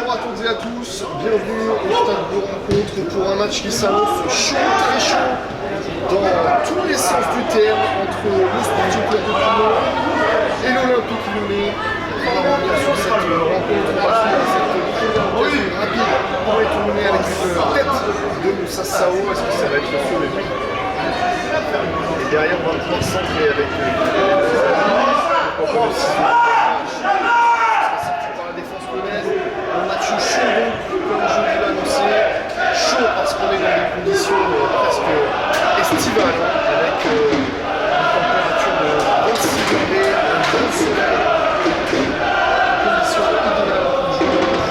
Bonjour à toutes et à tous, bienvenue au stade de rencontre pour un match qui s'annonce chaud, très chaud, dans tous les sens du terme, entre le Sporting Club de Toulon et l'Olympique Lyonnais. On va revenir sur cette rencontre, on va finir cette première occasion rapide pour les Toulonnais avec une tête de Moussa Sao. Est-ce que ça va être sur les prix? Et derrière, on va pouvoir centrer avec un match chaud donc, comme je vous l'ai annoncé, chaud parce qu'on est dans des conditions presque estivales, avec une température de 26 degrés, un bon soleil, conditions idéales pour jouer.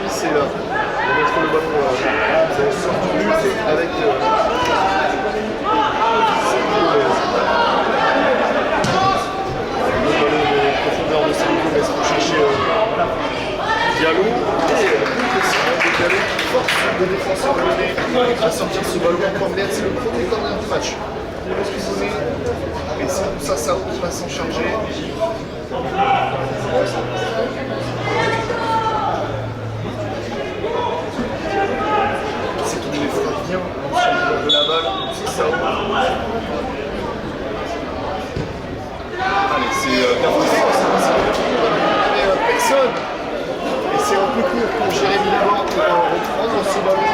service est là. On va mettre le ballon en sorte de lutte avec profondeur de Sergio Gomez pour chercher Diallo et Diallo qui force le défenseur lyonnais à sortir ce ballon en corner. C'est le premier corner du match. Et c'est pour ça Sao qui va s'en charger. C'est qu'il les frappe bien de la balle. C'est Sao. Allez, c'est personne. Et c'est un peu court pour Jérémy Lévard pour reprendre ce ballon.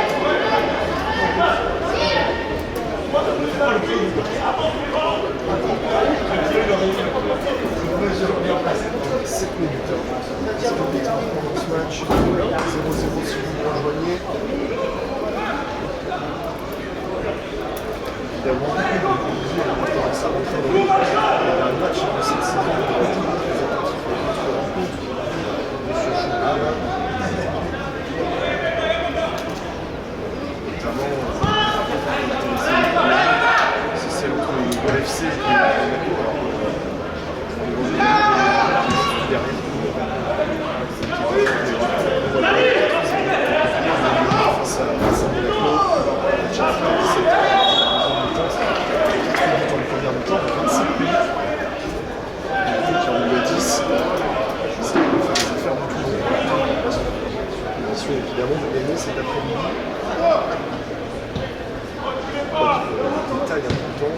7 minutes. 7 minutes dans ce match. 0-0 si vous me rejoignez. Évidemment, ça rentre dans le match de cette saison. C'est entre le FC et évidemment de gagner cet après-midi. Détail important,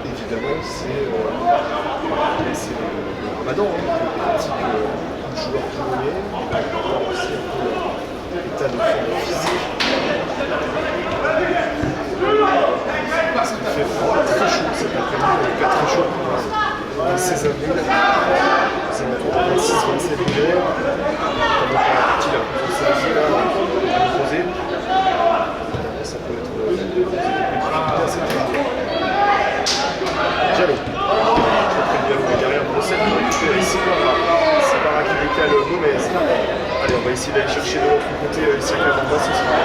évidemment, c'est le Ramadan, qui pratique le joueur pionnier, aussi un peu l'état de forme physique. Parce qu'il fait très chaud cet après-midi, il fait très chaud le 16 avril, c'est maintenant 26-27 degrés. Pendant la partie la plus ensoleillée là, posée, ça peut être assez tard. Diallo. Diallo est derrière Brosset pour récupérer Sibara qui décale Gomez. Allez, on va essayer d'aller chercher de l'autre côté Siaka Bamba, ce sera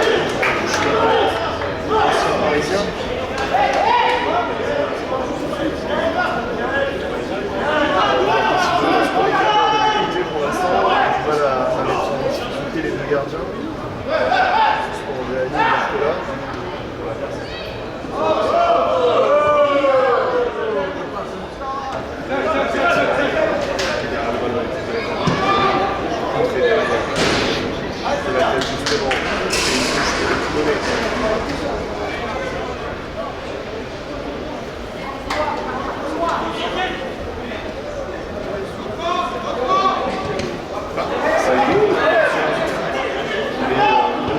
l'ancien parisien. Les deux gardiens. C'est ce qu'on réalise jusque-là. La tête justement.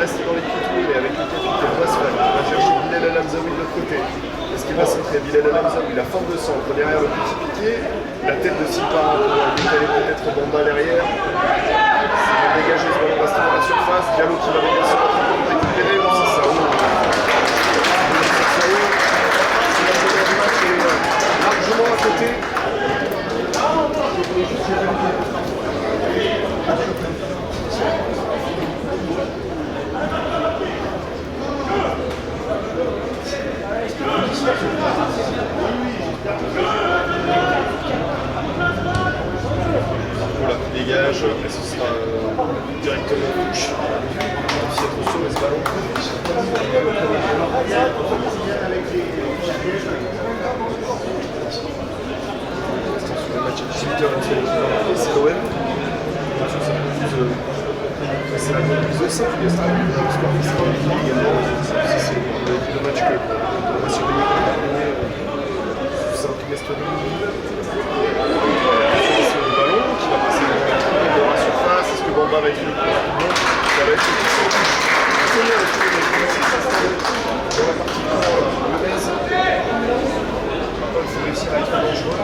Reste dans les couteaux, mais avec le capitaine Wasfal, il va chercher Bilal El Hamzaoui de l'autre côté. Est-ce qu'il va centrer Bilal El Hamzaoui, la forme de centre derrière le petit piqué, la tête de Sipara pour décaler peut-être Bamba derrière. Ça va dégager ce ballon restant dans la surface. Diallo qui va venir sur la tribune pour récupérer. Bon, c'est Sao. C'est la première du match, elle est largement à côté. Voilà, dégage, et ce sera directement touche. Si elle trouve ce ballon. Sur le match à 18h entre l'équipe et l'OM. C'est la bonne prise de 5, il y a ça, le score qui sera également. C'est le match que on va surveiller comme Saint-Estonie. Sur le ballon qui va passer dans la surface. Est-ce que Bamba va être le plus rapidement? Ça va être le plus rapide. C'est bien, dans la partie Gomez. Il faut réussir à être dangereux.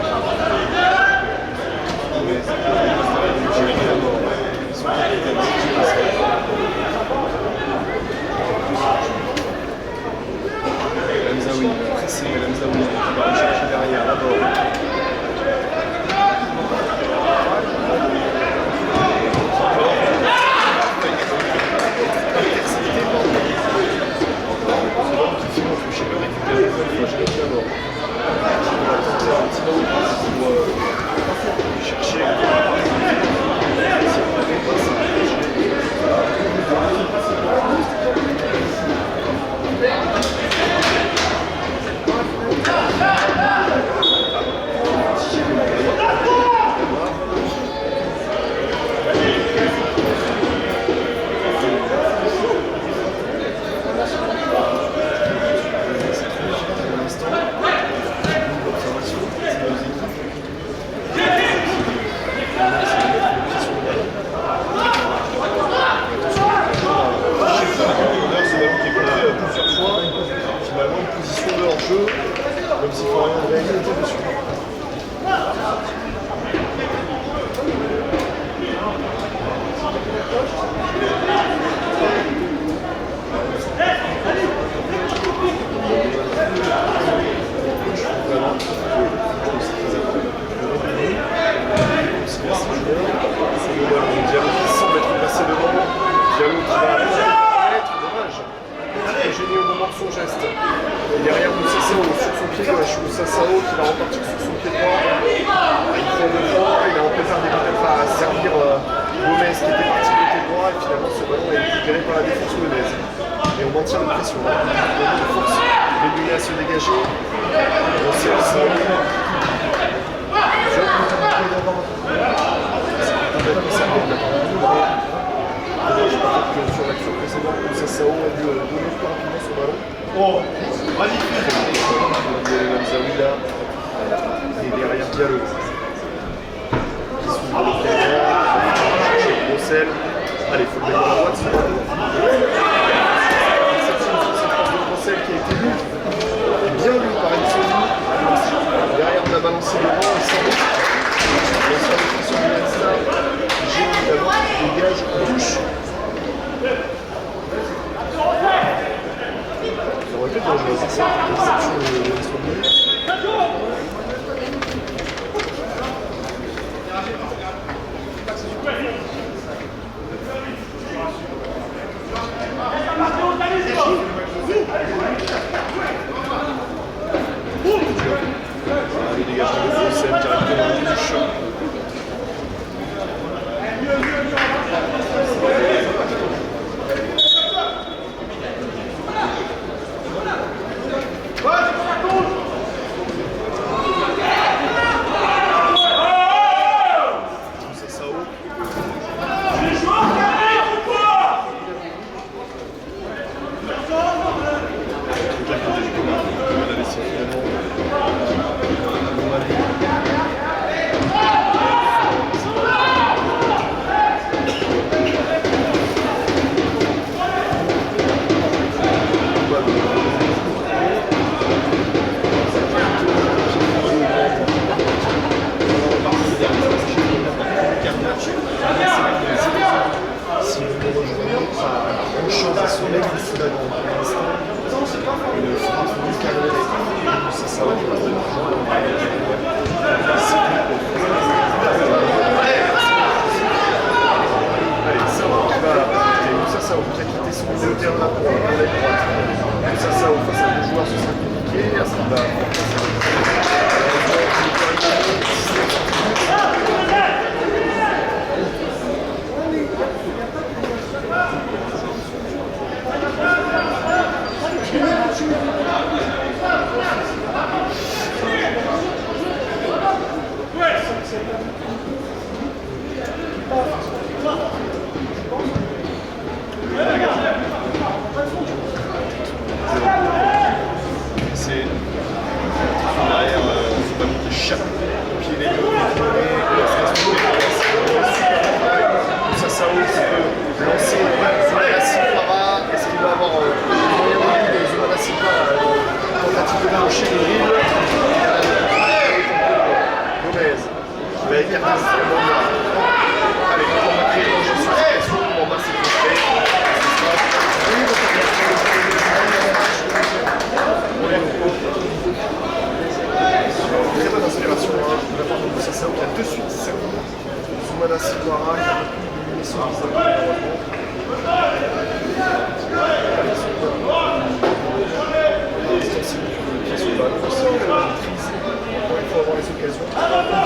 Hamzaoui, pressé, Hamzaoui, qui va rechercher derrière, d'abord. pied gauche. Moussa Sao qui va repartir sur son pied droit. Il prend deux fois, il a un peu tardé peut-être à servir Gomez qui était parti du côté droit et finalement ce ballon est récupéré par la défense lyonnaise. Et on maintient la pression. On force les Lyonnais à se dégager. On sait aussi. Sur l'action précédente, Moussa Sao a dû donner plus rapidement son ballon. Oh, vas-y, Zamzaoui là. Et derrière Diallo. Qui s'ouvre le terrain. Brossel. Allez, il faut le mettre à droite. Brossel qui a été lu. Et bien lu par Insoni. Derrière, on a balancé devant et sans risque. Bien sûr, la défense du Lenza. Génie d'abord qui dégage en touche. Ça aurait été dangereux, c'est ça. Le dégagement de Fossel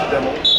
directement en touche.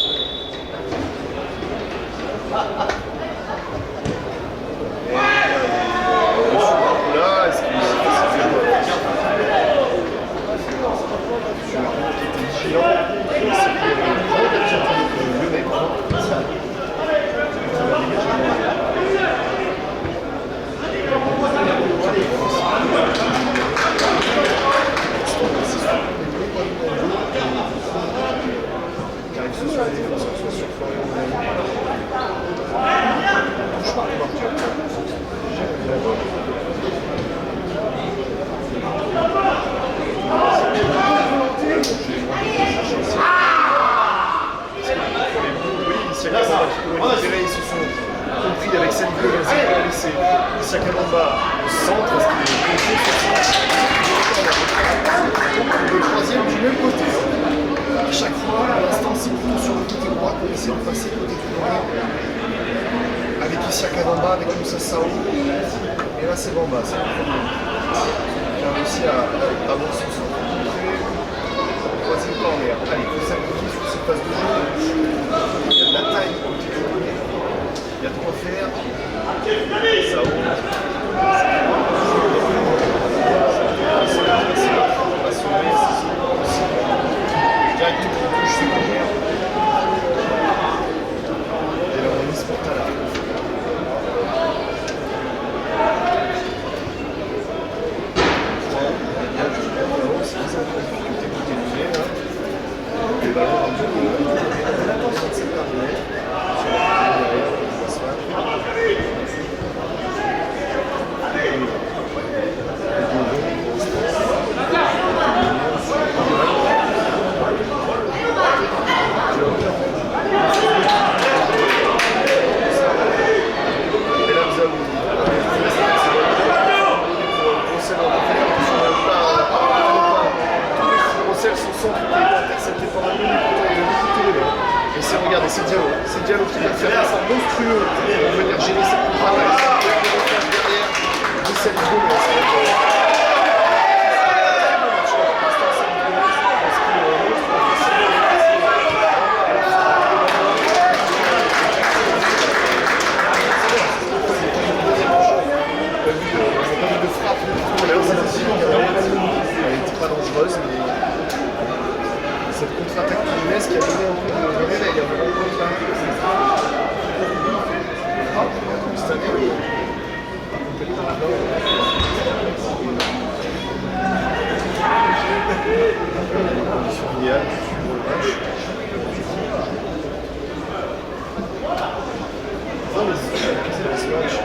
troisième corner. Allez, faut s'appliquer sur cette phase de jeu. Il y a de la taille. Il y a de quoi faire. Ça roule. Directement en touche secondaire. Et là, on mise pour Tala. Le ballon l'attention de cette partenaire. Regardez, c'est Diallo qui va faire ça monstrueux pour venir gérer cette coupe-là. Derrière, Vicente Gomez. De frappe de tout à l'heure, elle n'était pas dangereuse, mais cette contre-attaque lyonnaise qui a donné un peu de réveil à mon point là. Cette année, condition idéale pour le match. Non, mais c'est ce match.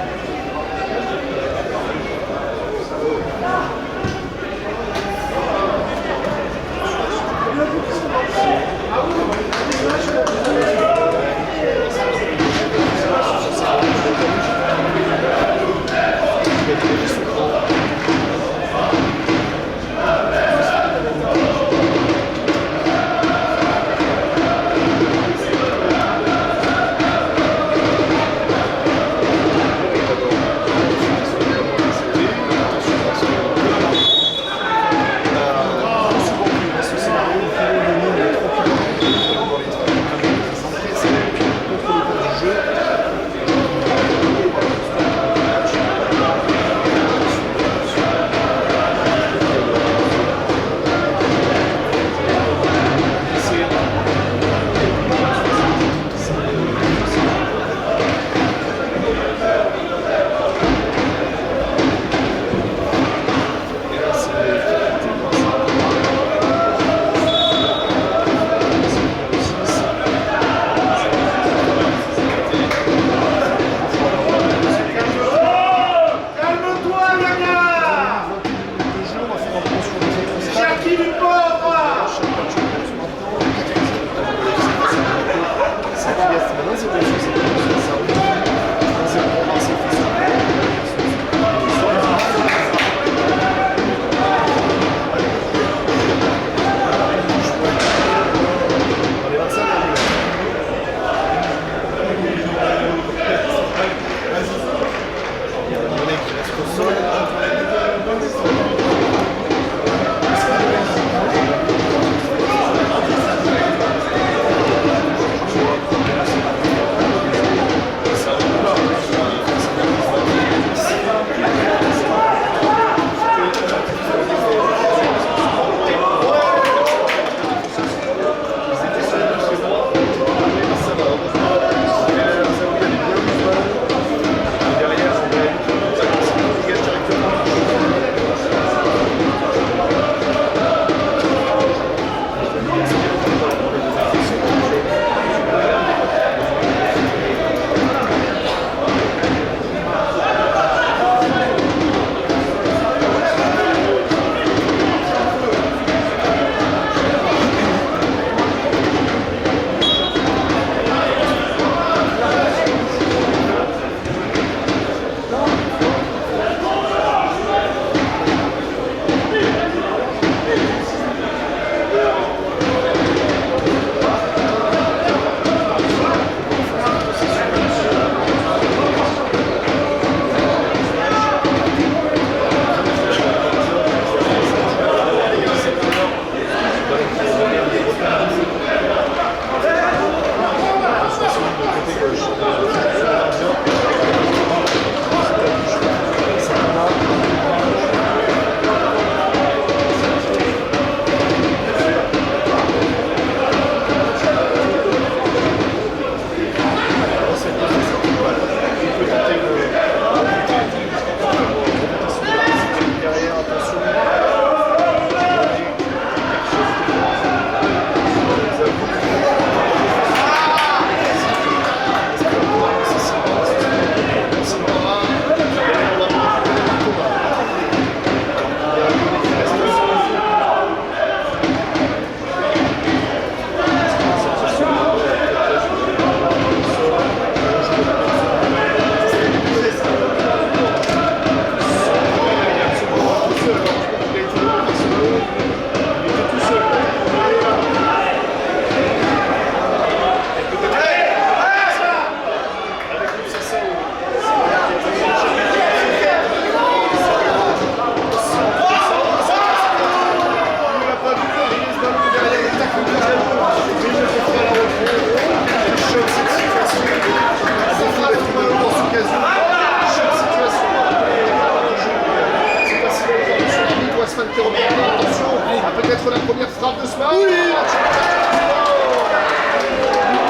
frappe de Smart. Oui.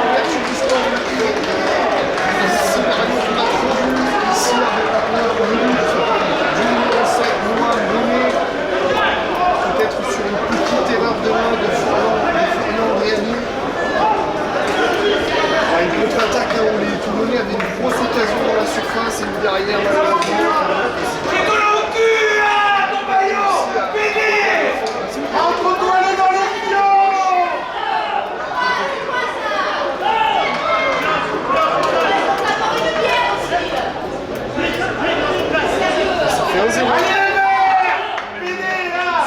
Ouverture du score de Lyon. Ici, Mario qui marque au but. Ici, avec la première minute du numéro 7, Noah Mené. Peut-être sur une petite erreur de main de Florian Réani. Une contre-attaque où les Toulonnais avaient une grosse occasion dans la surface et une derrière malheureusement. Entre-toi les dans les pions. Ça fait 1-0.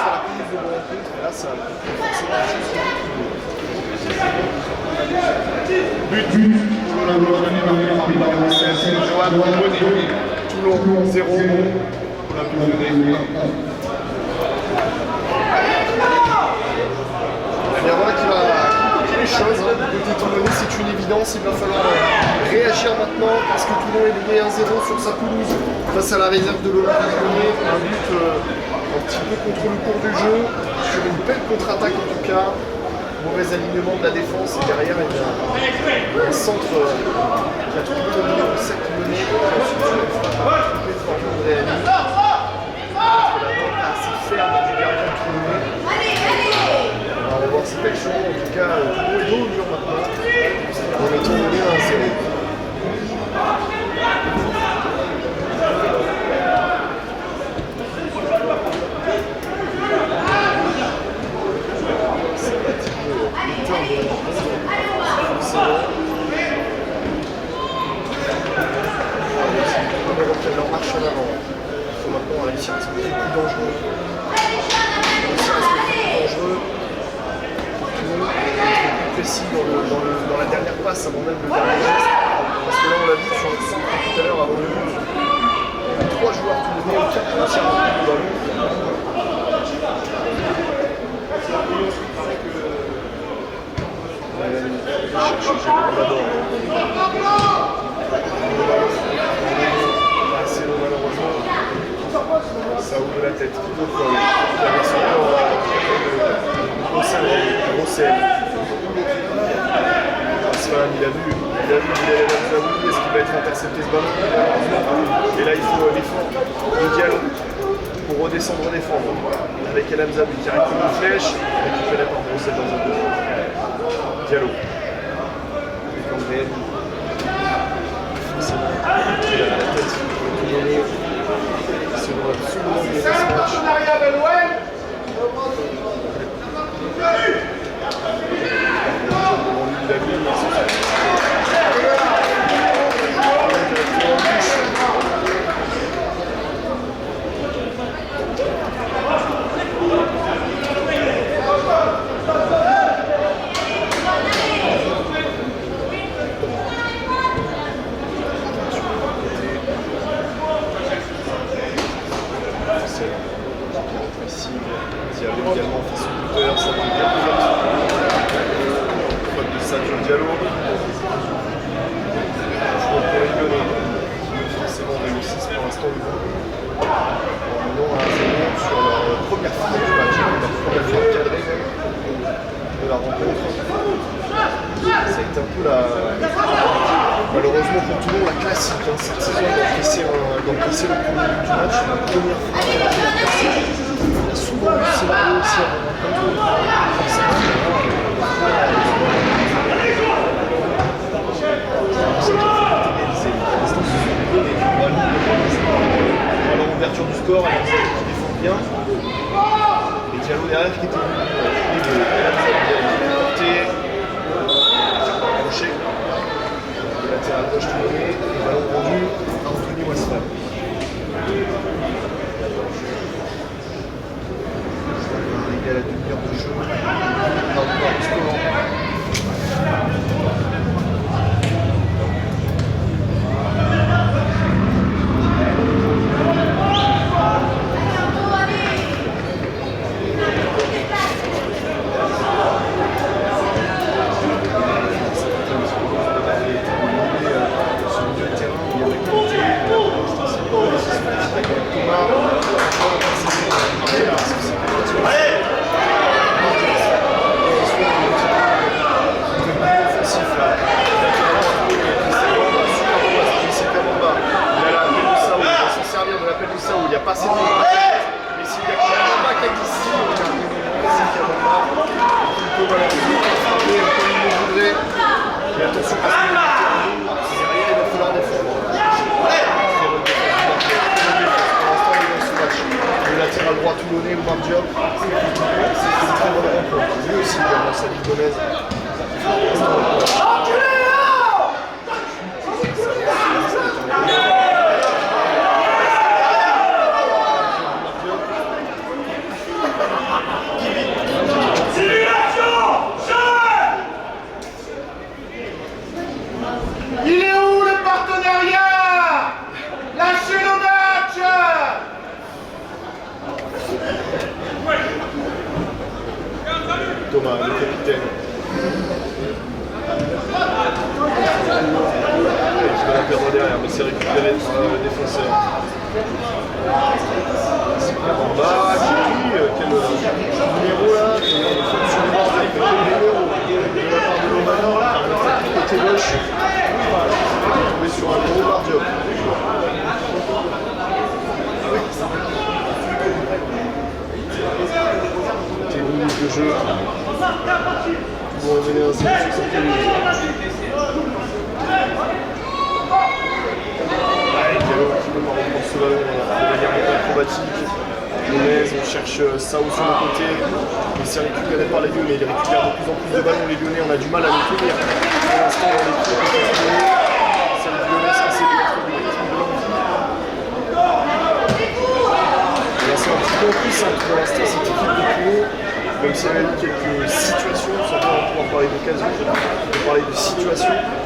Sur la prise de rencontre, et là ça but pour la Toulon 0 pour la Toulonnais. Il y en a qui va compliquer les choses. Côté Toulonnais, c'est une évidence. Il va falloir réagir maintenant parce que Toulon est mené 1-0 sur sa pelouse face à la réserve de l'Olympique Lyonnais. Un but un petit peu contre le cours du jeu, sur une belle contre-attaque en tout cas. Mauvais alignement de la défense et derrière il y a un centre qui a trouvé le numéro 7 mené. Ensuite sur une frappe coupée de Florian Réani. La main assez ferme du gardien Toulonnais. On va voir cette action. En tout cas, Toulon est dos au mur maintenant. En étant mené 1-0. Leur marche en avant. Il faut maintenant réussir à se mettre plus dangereux. Plus précis dans la dernière passe avant même le dernier geste. Parce que là on l'a vu sur le centre tout à l'heure avant le but. Il y a 3 joueurs toulonnais, aucun qui réussit à rentrer le ballon. C'est long malheureusement. Ça ouvre la tête. Il a vu Bilal Hamzaoui, est-ce qu'il va être intercepté ce ballon? Et là il faut l'effort de Diallo pour redescendre défendre. Avec El Hamzaoui qui arrête une flèche, récupéré par Brossel dans un deux. Diallo. Avec André. Forcément, il a la tête pour tout donner. C'est absolument bien ce match. Diallo également face au buteur, ça va faute de Sadio Diallo. Joueur pour les Lyonnais, qui forcément réussissent pour l'instant le coup. En menant à 1-0 sur leur première frappe du match, leur première frappe cadrée de la rencontre. Ça a été un peu malheureusement pour Toulon la classique cette saison d'encaisser le premier but du match, la première frappe cadrée. Il y a souvent eu ce scénario aussi alors ouverture du score, elle qui défend bien. Et Diallo derrière qui était porté, accroché. Le latéral gauche tourné, le ballon rendu à Anthony Wassman. Arrivé à la demi-heure de jeu, dans le score. Sur le terrain, il y a la qualité, a pas assez de monde. Mais s'il y a Kabamba qui est ici, c'est Kabamba. Il peut malheureusement frapper comme il le voudrait. Mais attention parce qu'il est derrière, il va falloir défendre. Le latéral droit toulonnais, Oumar Diop, c'est une très bonne rencontre. Lui aussi, dans sa vie Gomez. Il est où le partenariat? Lâchez le match! Thomas, le capitaine. Je vais la perdre derrière, mais c'est récupéré par le défenseur. C'est Kabamba qui quel numéro là? Il faut absolument avec quel numéro de la part de Lomana, côté gauche. On est tombé sur un gros Bardiop. De jeu pour revenir à 60 minutes. Allez, Diallo qui peut pas reprendre ce ballon de manière acrobatique. Gomez, on cherche Sao sur le côté. Il s'est récupéré par les Lyonnais. Il récupère de plus en plus de ballons. Les Lyonnais, on a du mal à les tenir. Pour l'instant, dans l'équipe, c'est le Lyonnais censé mettre du rythme de l'envie. Là, c'est un petit peu en plus pour l'instant cette équipe de Toulon. Même si elle a eu quelques situations, sans pouvoir parler d'occasion, on peut parler de situations. Il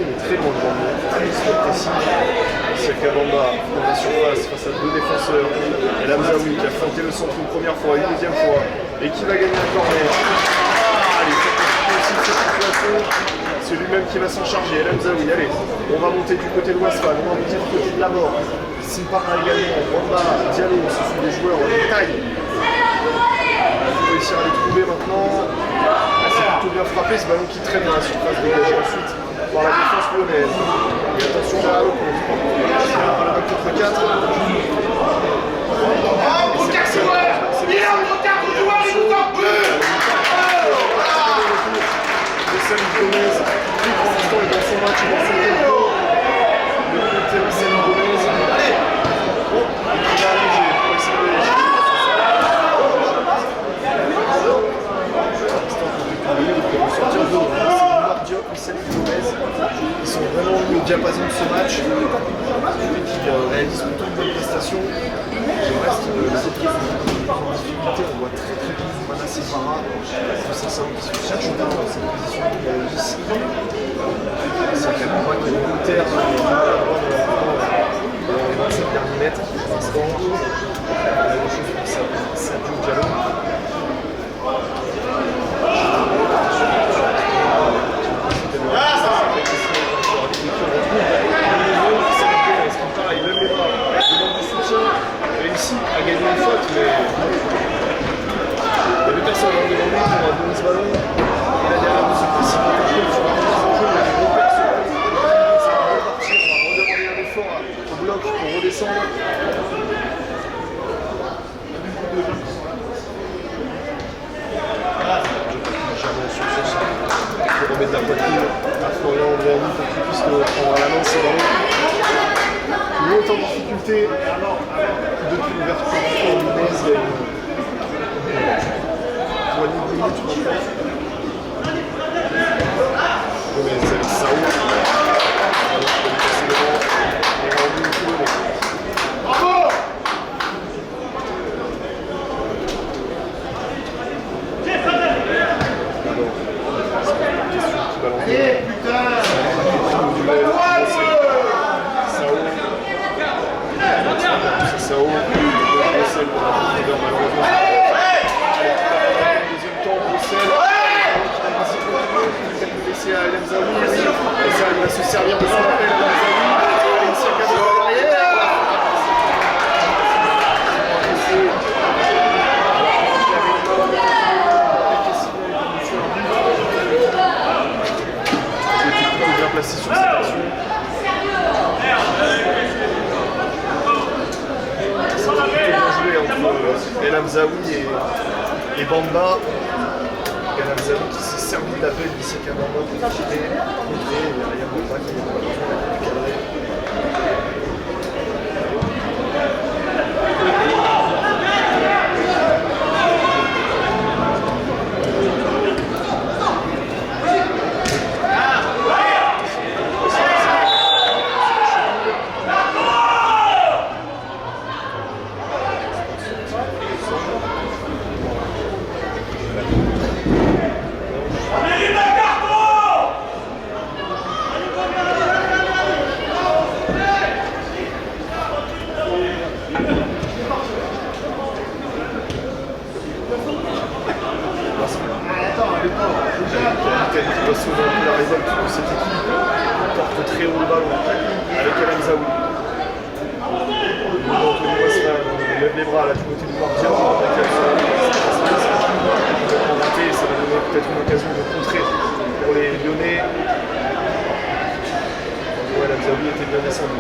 est très loin devant lui, très précis. C'est Kabamba dans la surface face à deux défenseurs. Et Lamzaoui qui a feinté le centre une première fois, une deuxième fois, et qui va gagner un corner. Allez, c'est compliqué aussi de cette situation. C'est lui-même qui va s'en charger. El Hamzaoui, allez, on va monter du côté de Westphal, on va monter du côté de la mort. Simpara également, Wamba, Diallo, ce sont des joueurs de taille. Il faut réussir à les trouver maintenant. Ah, c'est plutôt bien frappé ce ballon qui traîne dans la surface, dégagé ensuite par la défense lyonnaise. Et attention là, le contre. C'est la 1 contre 4. Il est entre 4 joueurs, il nous en plus! Gomez, qui pour l'instant est dans son match, il est dans son tempo. Le côté Marcelo Gomez. Allez! Oh, il va alléger pour essayer de léger. Il peut ressortir de l'eau. C'est Oumar Diop et Salim Gomez. Ils sont vraiment mis au diapason de ce match. Qui réalisent plutôt une bonne prestation. Je reste les autres qui sont en difficulté. On voit très bien Mana Separa. C'est ça qui se cherche bien dans cette position. C'est Kabamba qui est volontaire dans les 27 derniers mètres. Pour l'instant, la même chose pour Sadio Diallo. Il lève les bras, il demande du soutien, réussit à gagner une faute, mais il y a deux personnes devant lui pour donner ce ballon. Il a derrière de se précipiter sur la mise en jeu, il y a des gros personnes. Ça va repartir, on va redemander un effort au bloc pour redescendre. Il faut remettre la poitrine à Florian Andréani pour qu'il puisse le prendre à la main, c'est ballon. Toulon est en difficulté depuis l'ouverture du temps lyonnaise, il y a une poignée de minutes maintenant. Gomez avec Sao. Alors que le précédemment est rendu au Toulonnais. Bravo! Allez, putain! Sao, Bruxelles pour la profondeur malheureusement. Deuxième temps, Bruxelles. Il a laissé à El Hamzaoui. Et ça, il va se servir de son appel à El Hamzaoui. Il s'est cadré derrière. rester sur cette action. C'est plutôt bien joué entre El Hamzaoui et Bamba. El Hamzaoui qui s'est servi de l'appel d'Isseka Bamba pour tirer, contrer, et derrière Bamba qui est cadré. Qui doit sauver un peu la révolte de cette équipe, porte très haut le ballon avec El Hamzaoui. Anthony Wasman lève les bras là du côté du bord, bien joué avec El Hamzaoui. Ça va donner peut-être une occasion de contrer pour les Lyonnais. El Hamzaoui était bien descendu.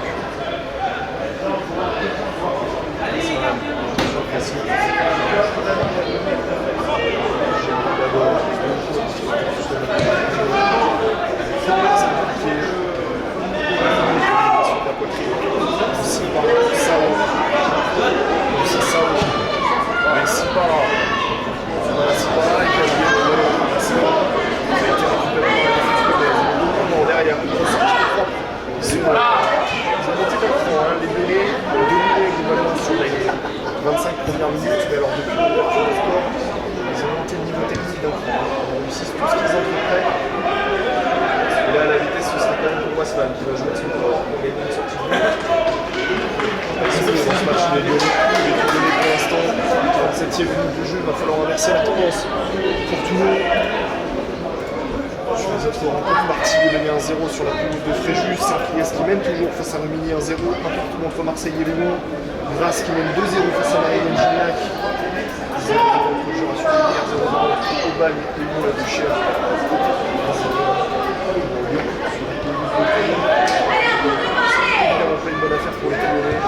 Minutes, mais alors depuis l'ouverture du score, ils ont monté le niveau technique d'un cran. Ils réussissent tout ce qu'ils entreprennent. Et là, à la vitesse, ce sera quand même pour Wasman qui va jouer de son corps pour gagner une sortie de but. Dans ce match, les Lyonnais, pour l'instant, 37e minute de jeu, il va falloir inverser la tendance pour Toulon. Sur les autres rencontres, Martigues est mené 1-0 sur la pelouse de Fréjus, Saint-Priest qui mène toujours face à Rumilly 1-0, un partout entre Marseille et Lyon. Grasse qui mène 2-0 face à Marine Gignac. 0-0 contre Jura sur Lumière, 0-0 contre Aubagne et Lyon la Duchère. 1-0 Lyon sur les pelouses de Toulon. C'est évidemment pas une bonne affaire pour les Toulonnais.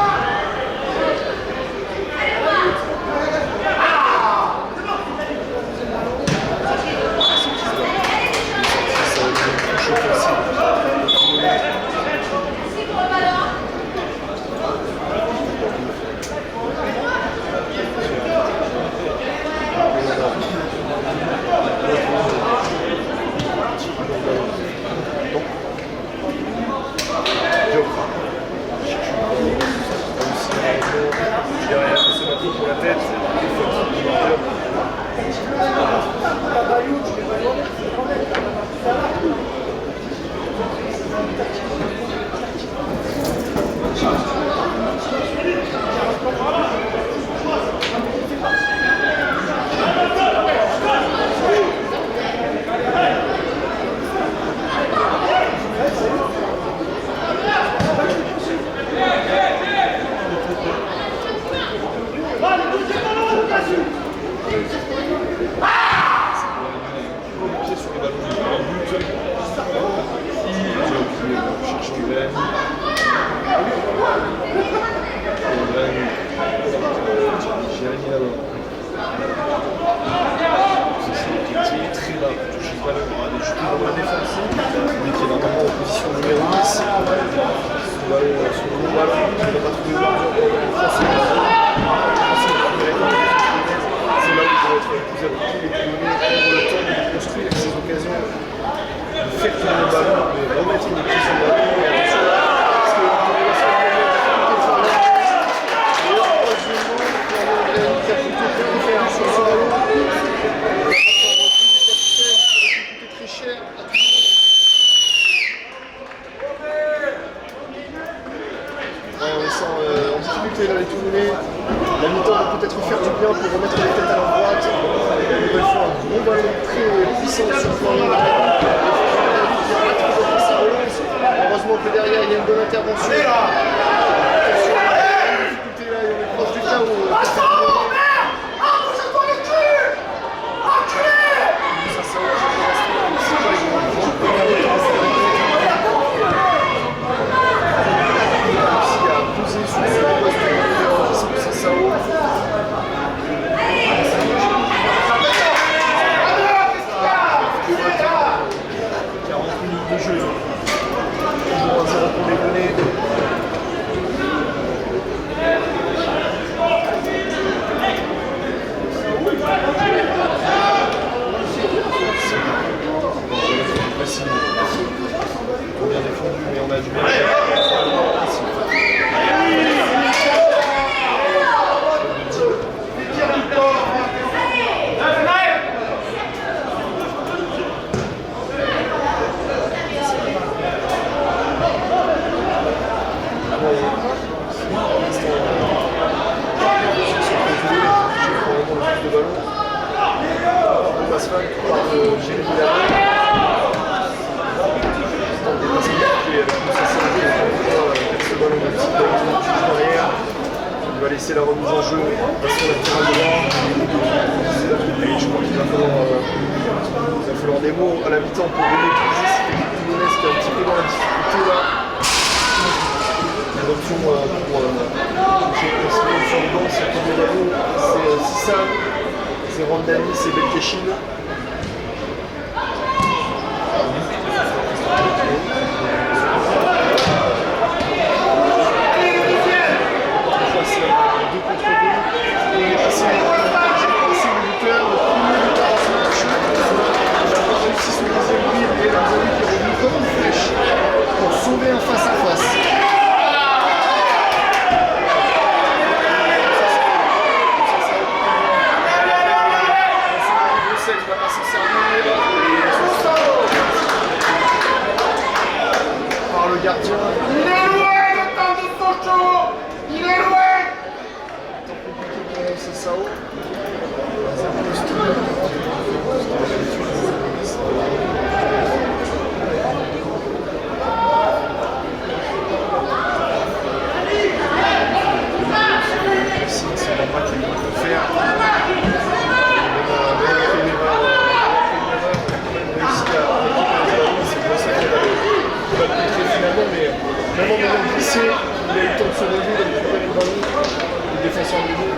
Pour la tête, La mi-temps va peut-être faire du bien pour remettre les têtes à la droite. Une nouvelle fois, un bon ballon très puissant sur le point. Heureusement que derrière, il y a une bonne intervention. Attention, il y a une difficulté là, on est proche du chaos. Ça, remise en jeu passe sur latéral droit. Et je crois qu'il va falloir des mots à la mi-temps pour réutiliser cette équipe lyonnaise qui est un petit peu dans la difficulté là. L'option pour j'ai précisé sur le banc, c'est Koudénaro, c'est Sissam, c'est Randani, c'est Belkachin. Pour sauver un face-à-face. Il va pas s'en servir. Par le gardien. Il est loin le temps de Sochaux. Il est loin. Temps compliqué pour Sao. Même en ayant glissé, il a eu le temps de se lever, de récupérer le ballon, le défenseur du dos.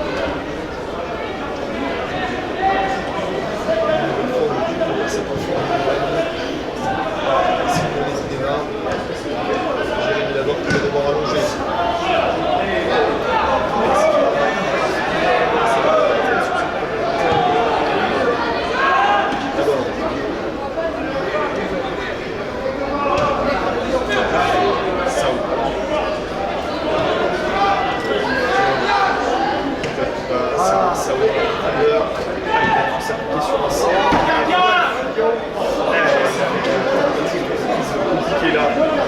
C'est pas fort. C'est pour les idées là. Jérémy d'abord qui va devoir allonger.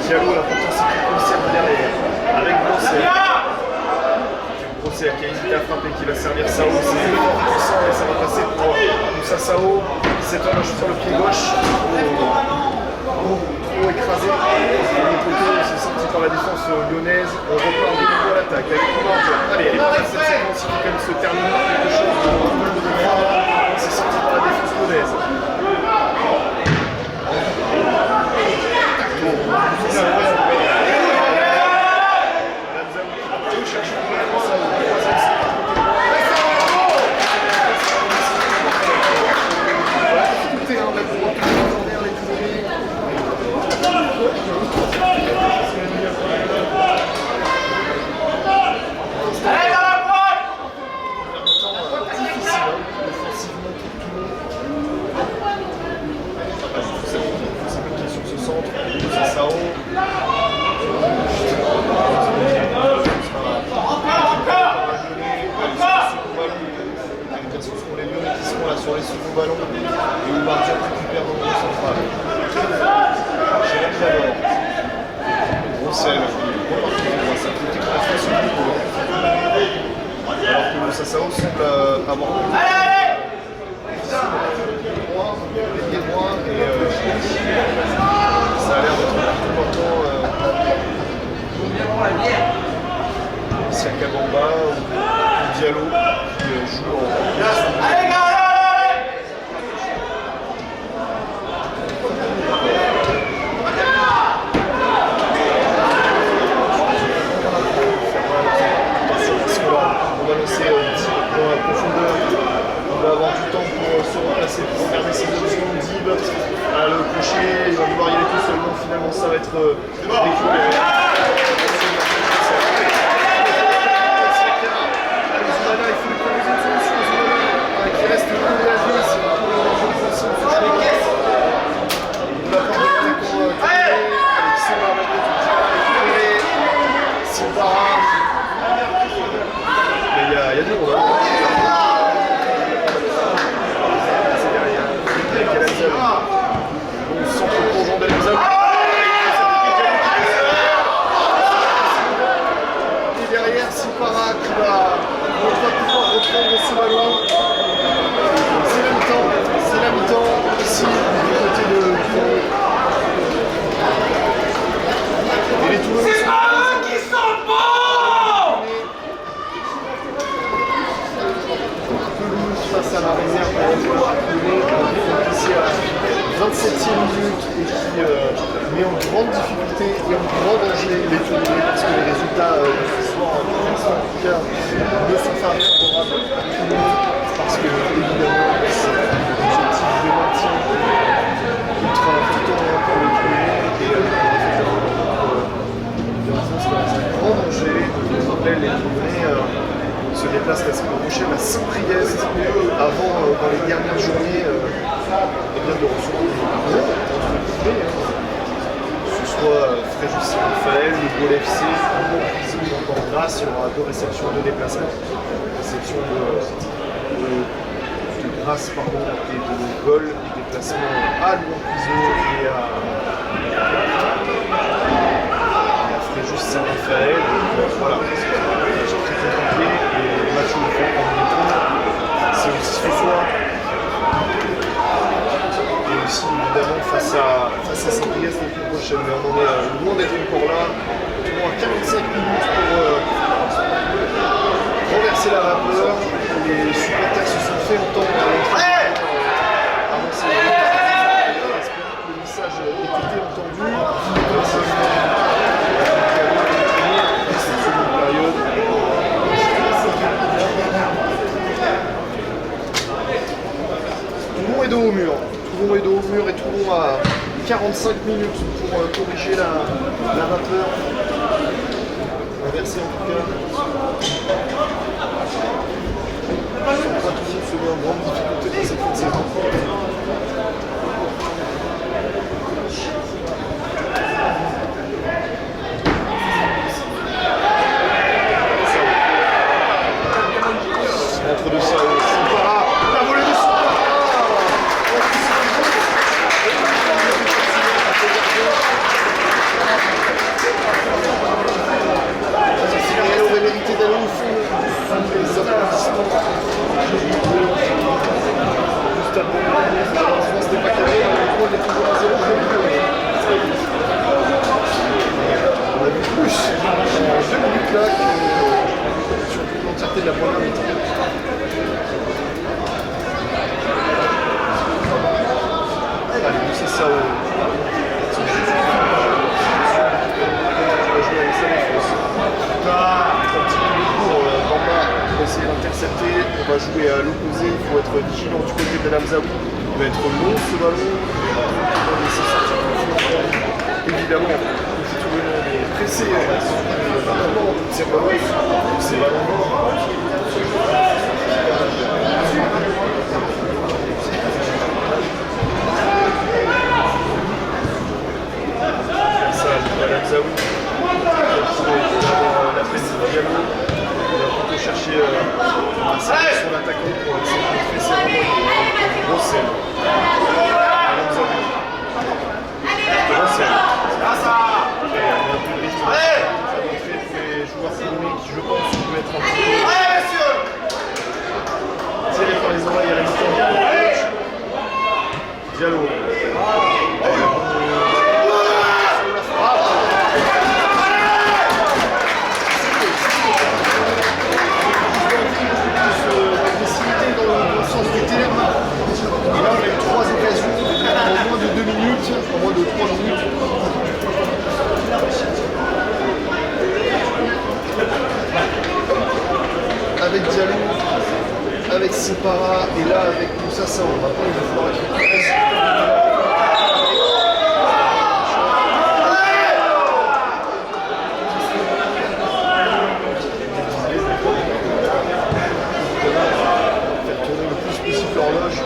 Diallo, la potence commissaire derrière, avec Brosset qui a hésité à frapper, qui va servir Sao, c'est puissant et ça va passer pour Moussa Sao, qui s'est lâché sur le pied gauche, trop écrasé, le poteau, c'est sorti par la défense lyonnaise, on repart de nouveau à l'attaque, avec allez, cette séquence qui quand même se termine par quelque chose de grave, c'est sorti par la défense lyonnaise. Sur les seconds ballons et le Bardia récupère dans le central. Jérémy d'abord. Roussel, ça peut être la façon du coup. Alors que Moussa Sao semble avoir les droits et ça a l'air d'être plutôt important. Siakabamba ou Diallo qui joue en on va avoir du temps pour se replacer, pour regarder ses options. Dib le crochet, il va vouloir y aller tout seul, donc finalement ça va être récupéré. Il faut lui proposer une solution, qui reste le coup de la vie, c'est un peu possible ce choix. De la part de l'attaquant Alexandre Armagnac qui va récupérer Silvara. Mais il y a du monde. Centre plongeant d'Elmza. 27e minute et qui met en grande difficulté et en grand danger les tournées parce que les résultats ce soir, en tout cas, ne sont pas favorables à tout le monde parce que évidemment c'est un objectif de maintien ultra important pour le tournée et c'est un grand danger. Je vous rappelle, les tournées se déplacent la semaine prochaine à Saint-Priest avant, dans les dernières journées, et bien de recevoir un gros que ce soit Fréjus Saint-Raphaël, le Gaulle FC, ou encore Grasse. Il y aura 2 réceptions, 2 déplacements. Réception de Grasse pardon, et de Gaulle, et déplacement à Lyon-Piso et à Fréjus Saint-Raphaël. Voilà, c'est très compliqué et le match où il faut prendre des points, c'est aussi ce soir. Et aussi évidemment face à Saint-Priest la semaine prochaine. Mais on en est loin d'être encore là. On a 45 minutes pour renverser la vapeur. Les supporters se sont fait entendre avant ces j'espère que le message ait été entendu. Toulon est dos au mur. Toulon est dos au mur et Toulon a 45 minutes pour corriger la vapeur. Inversé en tout cas. Toulon se met en grande difficulté dans cette fin de saison. Entre de ça, Sampara, la volée de Sampara. Elle aurait mérité d'aller au fond les applaudissements. Juste avant, malheureusement c'était pas carré, on est toujours à 0. On a vu plus en 2 minutes là que sur toute l'entièreté de la première mi-temps. Allez, c'est ça. On va essayer d'intercepter, on va jouer à l'opposé, il faut être vigilant du côté de Namzaoui. Il va être long ce ballon, on va laisser sortir le fond. Évidemment, si tout le monde est pressé, c'est ballons. Ça, Namzaoui, la presse de Diallo. On va plutôt chercher son attaquant pour essayer de montrer c'est vraiment une grosse scène. Grosse scène. Il y a un peu de risque. Ça va montrer pour les joueurs filmés qui, je pense, peuvent être un petit peu tirés par les oreilles à la mi-temps. Diallo. Du terme. Et là on a eu 3 occasions en moins de 2 minutes, en moins de 3 minutes. Avec Diallo, avec Sampara et là avec Moussa Sao. Maintenant il va falloir être très l'horloge.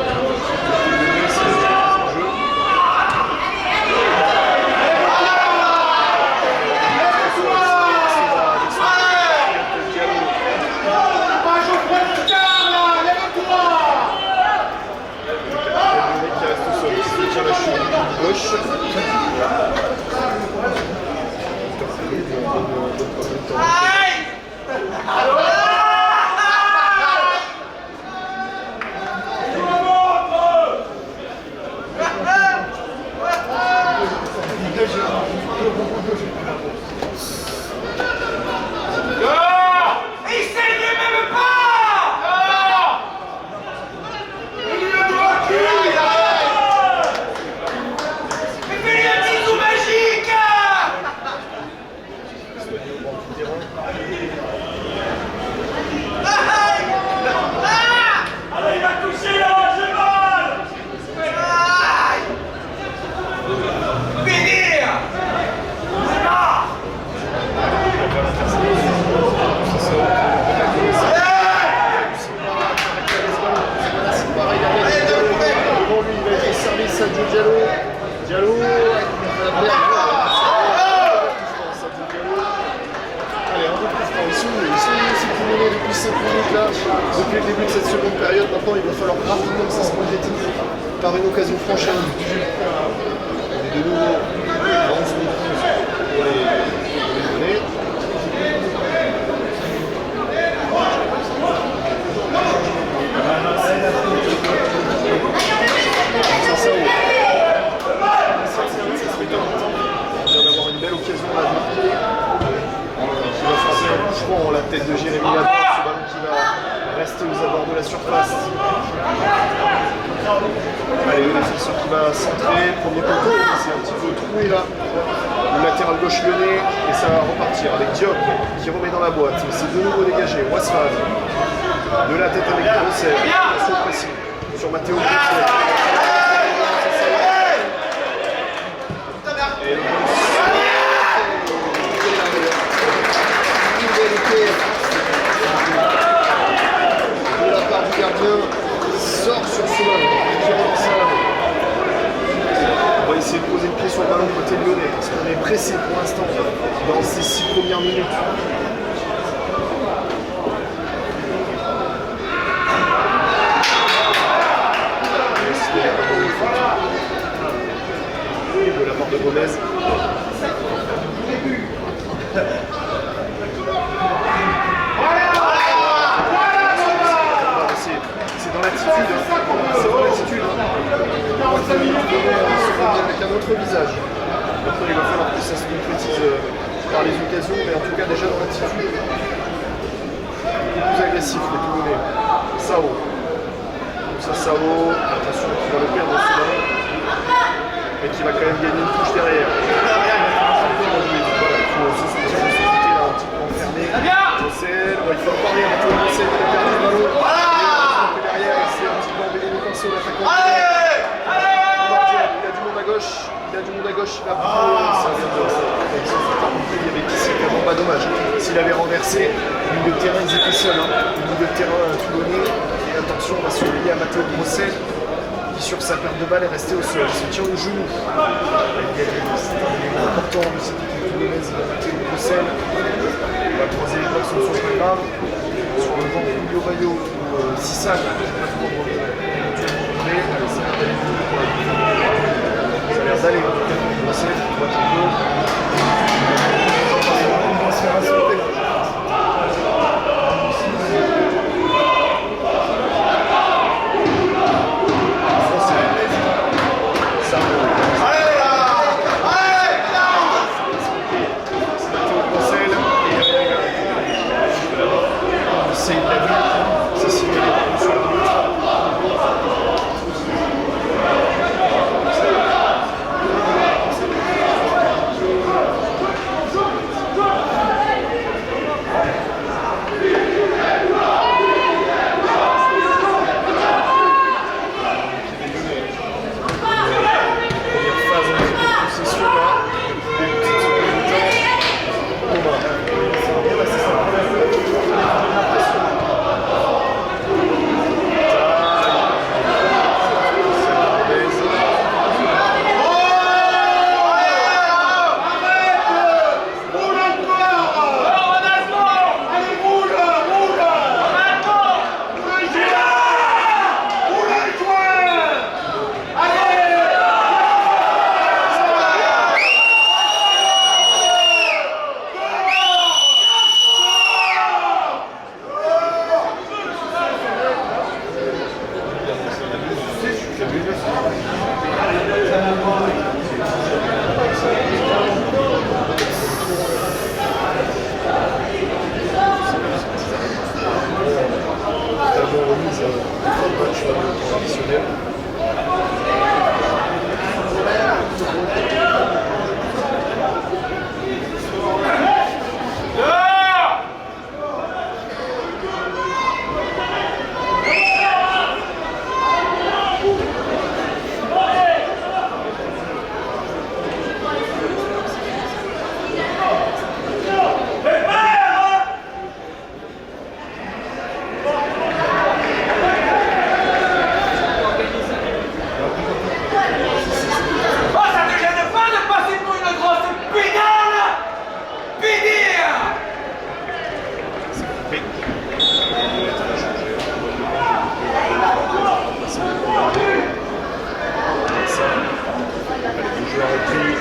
Diallo, allez, un peu plus franc. Ils sont ces Toulonnais depuis 5 minutes là, depuis le début de cette seconde période. Maintenant, il va falloir rapidement que ça se concrétise par une occasion franche à nous. On est de nouveau à 11 minutes pour les Lyonnais. On vient d'avoir une belle occasion là qui va frapper un coup franc la tête de Jérémy Lavoie, ce ballon qui va rester aux abords de la surface. Allez, le défenseur qui va centrer, premier poteau, c'est un petit peu troué là. Le latéral gauche lyonnais et ça va repartir avec Diop qui remet dans la boîte. C'est de nouveau dégagé. Wasfad de la tête avec Brossel. Sur pressing sur Matteo Brossel. Et le de la part du gardien sort sur ce ballon qui relance à la main. On va essayer de poser le pied sur le ballon côté lyonnais parce qu'on est pressé pour l'instant dans ces 6 premières minutes. De la part de Gomez. C'est dans l'attitude. C'est dans l'attitude. Avec un autre visage. Après, il va falloir que ça se concrétise par les occasions, mais en tout cas déjà dans l'attitude. Beaucoup plus agressif, les Toulonnais. Sao. Ça, Sao. Attention, qui va le perdre ce ballon. Mais qui va quand même gagner une touche derrière. Voilà, il faut se sortir de ce côté là, un petit peu enfermé. Brossel, il faut encore rien, Matteo Brossel qui a perdu le ballon. Derrière, il s'est un petit peu embêté les pinceaux, l'attaquant. Il a du monde à gauche, il va ça vient de il y avait qui c'est vraiment pas dommage. S'il avait renversé, le milieu de terrain ils étaient seuls, le milieu de terrain toulonnais. Et attention, on va se lier à Matteo Brossel. Qui sur sa perte de balle est resté au sol, il se tient au genou. C'est un élément important de cette équipe toulonnaise, il va Matteo Brossel. Il va croiser les doigts, ce ne sont pas graves. Sur le banc, Julio Bayo ou Sissak, ça a l'air d'aller en tout cas pour Brossel, on voit un peu. On va se faire insulter. a repris.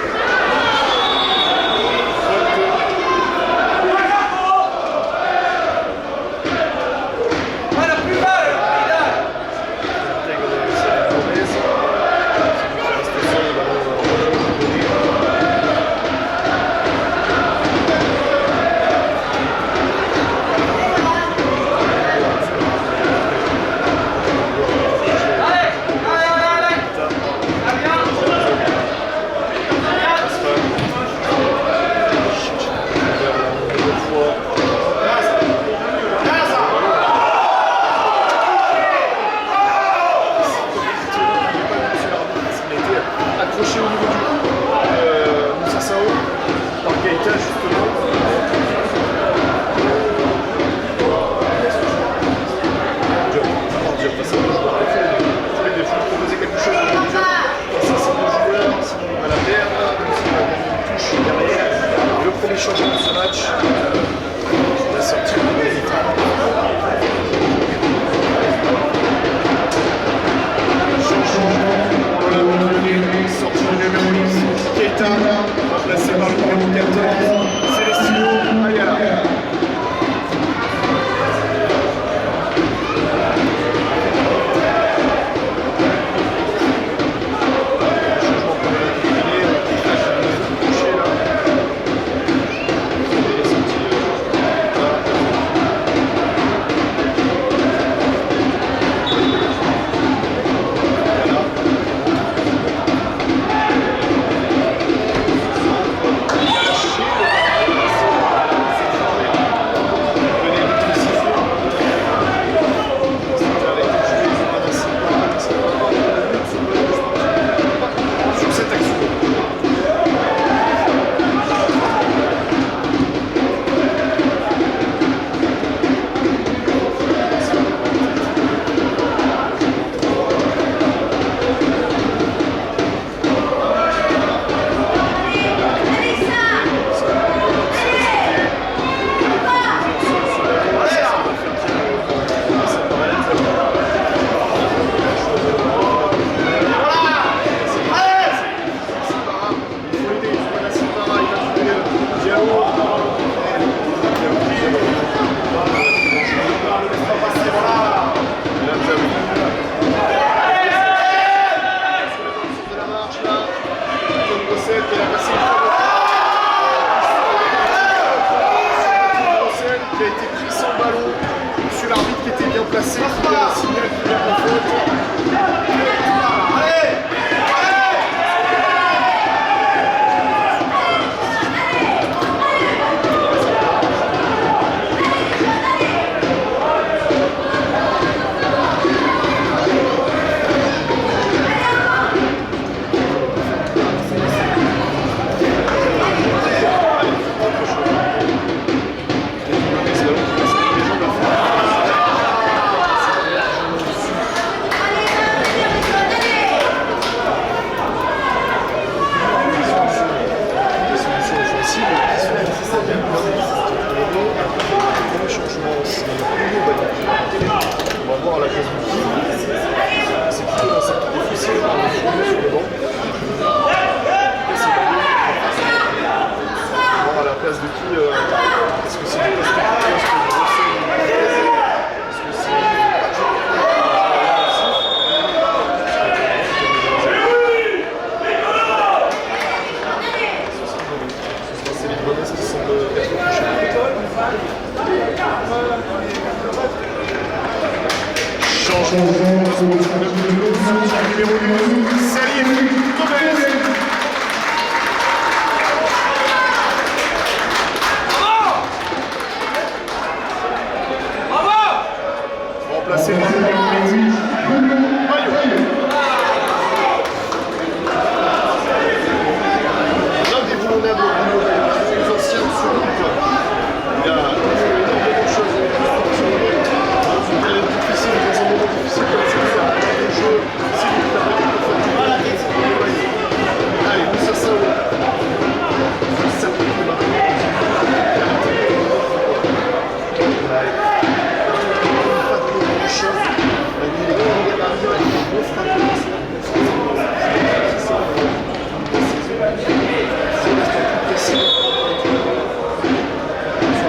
Accroché au niveau du cou, Moussa Sao, par Keita justement. Diop face à deux joueurs. Il faut proposer quelque chose de Diop. Ça c'est deux joueurs, sinon il va la perdre, même s'il va gagner une touche derrière. Et le premier changement de ce match, la sortie de Keita. Sortie de numéro 10, Keita, remplacé par le numéro 14, Celestino Ayala. Changement pour le combiné, touché là. Et les sorties précis.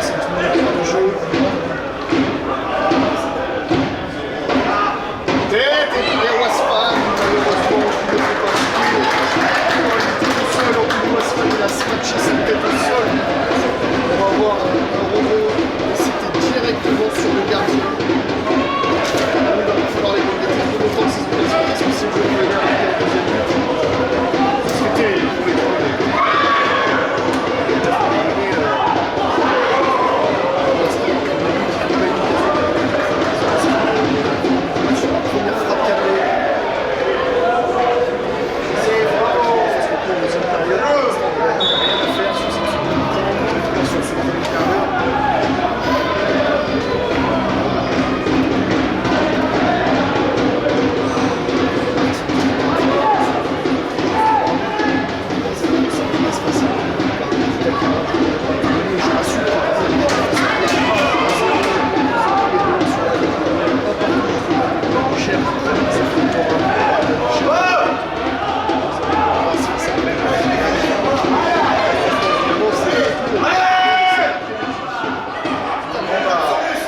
60 minutes de jeu. Tête et puis Waspan, malheureusement, qui ne peut pas quitter. Il est tout seul, en plus Waspan, il a smatché sa tête au sol. On va avoir un rebond, et c'était directement sur le gardien. Il va falloir les gagner très longtemps ces occasions, parce que si vous voulez venir avec la deuxième but, c'est terrible pour les trois. Première frappe cadrée. C'est vraiment parce que pour le deuxième période, pour l'instant, on n'a rien à faire sur cette seconde mi-temps, sur ce premier quart d'heure.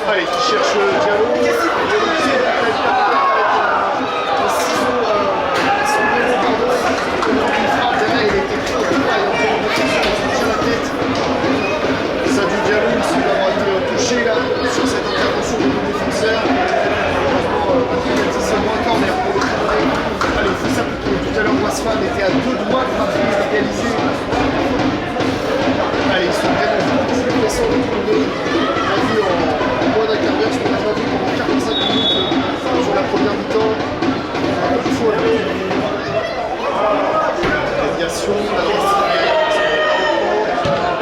Allez, qui cherche Diallo. Ça du Diallo, il semble avoir été touché là sur cette intervention de nos défenseurs. C'est moins corner pour le coup. Allez, il faut s'appliquer. Tout à l'heure, Wasman était à 2 doigts de marquer d'égaliser. Allez, ils sont vraiment très pressants de tourner. On a vu en moins d'un quart d'heure, ce qu'on a vu pendant 45 minutes sur la première mi-temps. Il faut la déviation, la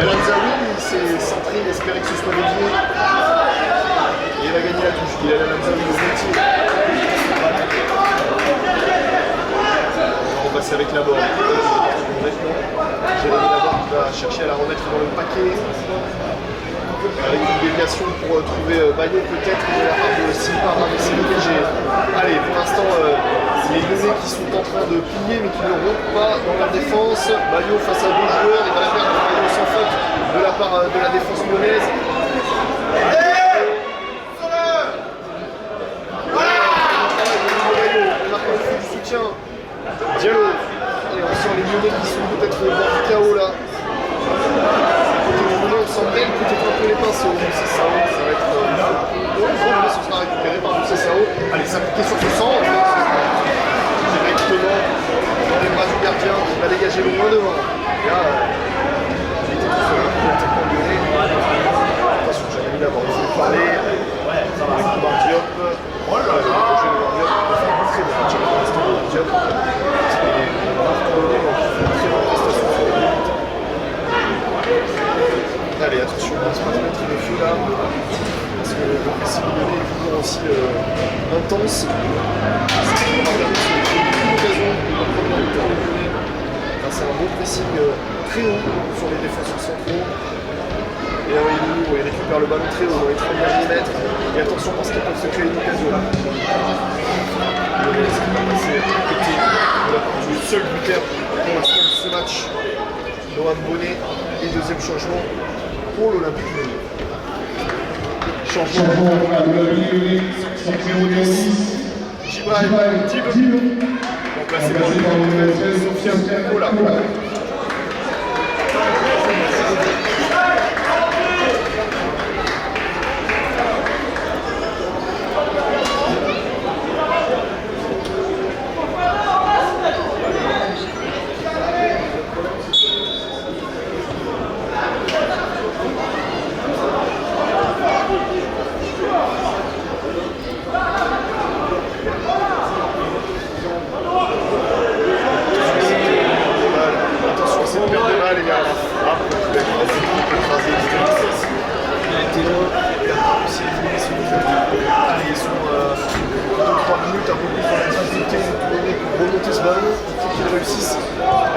El Hamzaoui, il s'est centré, il espérait que ce soit dévié. Et il a gagné la touche. Il a El Hamzaoui au métier. On va passer avec la borne. Jérémy Laborde qui va chercher à la remettre dans le paquet. Avec une déviation pour trouver Bayo peut-être de la part de Silva, mais c'est léger. Allez, pour l'instant, les Lyonnais qui sont en train de plier mais qui ne rompent pas dans la défense. Bayo face à 2 joueurs, il va la perdre Bayo sans faute de la part de la défense lyonnaise. Maintenant, il fait du soutien. Diallo. Et on sent les Lyonnais qui sont peut-être au bord du chaos là. On sent même peut-être un peu les pinceaux. Moussa Sao, ça va être ce sera récupéré par Moussa Sao. Allez, s'appliquer sur ce centre. Directement dans les bras du gardien qui va dégager le loin devant. Là, il était tout seul, l'attaquant lyonnais. Attention, Jérémy Laborde, il faut parler. Avec Omar Diop. Roger Omar Diop, il va faire un très bon match pour l'instant. Omar Diop. Allez, attention, on va se mettre le feu là, parce que le pressing lyonnais est toujours aussi intense. C'est une occasion de la première mi-temps lyonnais grâce à un bon pressing très haut sur les défenseurs centraux. Et il récupère le ballon très haut dans les 30 derniers mètres. Et attention parce qu'ils peuvent se créer une occasion là. Lyonnais qui va passer à côté de la part du seul buteur pour l'instant de ce match. Noam Bonnet et deuxième changement pour l'Olympique Lyonnais. Changement de numéro 10. Djibril Dib, remplacé par le numéro 13, Sofiane Kola.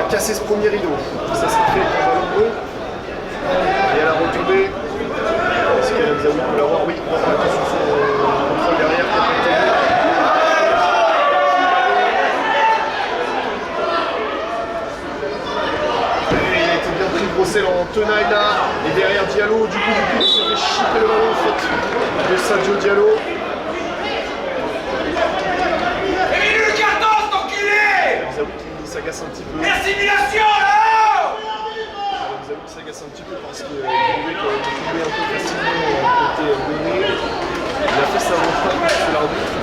Casser ce premier rideau. Ça s'est fait avec un ballon haut. Et à la retombée, est-ce qu'El Hamzaoui peut l'avoir? Oui, on va faire attention sur le contrôle derrière. Brossel en tenaille là, et derrière Diallo, du coup, il se fait chipper le ballon en faute de Sadio Diallo. Qui s'agace un petit peu. Assimilation là-haut. Zawi qui s'agace un petit peu parce qu'il trouvait qu'on tombait un peu facilement côté mené. Il a fait sa retraite sur l'arbitre.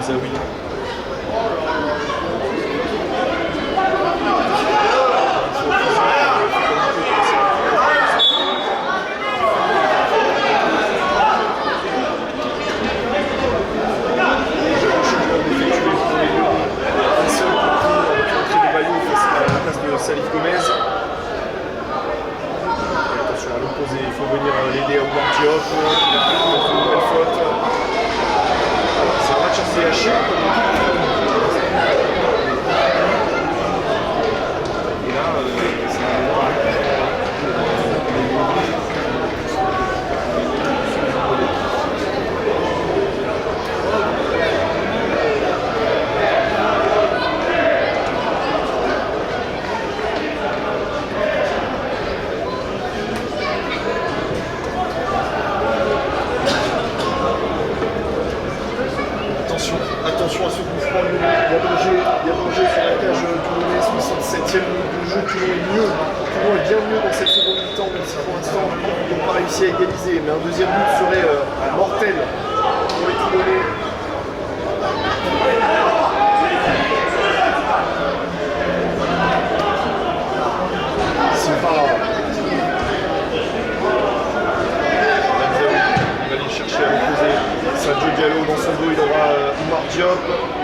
Zawi. Salif Gomez. Attention à l'opposé, il faut venir l'aider à Oumar Diop. Il a fait une belle faute. C'est un match assez haché. Et là, c'est attention à ce coup franc, il y a danger sur la cage toulonnais, 67e minute de jeu, Toulon est mieux, Toulon est bien mieux dans cette seconde mi-temps, même si pour l'instant ils n'ont pas réussi à égaliser, mais un deuxième but serait mortel pour les Toulonnais. C'est pas grave. Il va aller chercher à l'opposé. Sadio Diallo dans son dos, il aura Oumar Diop.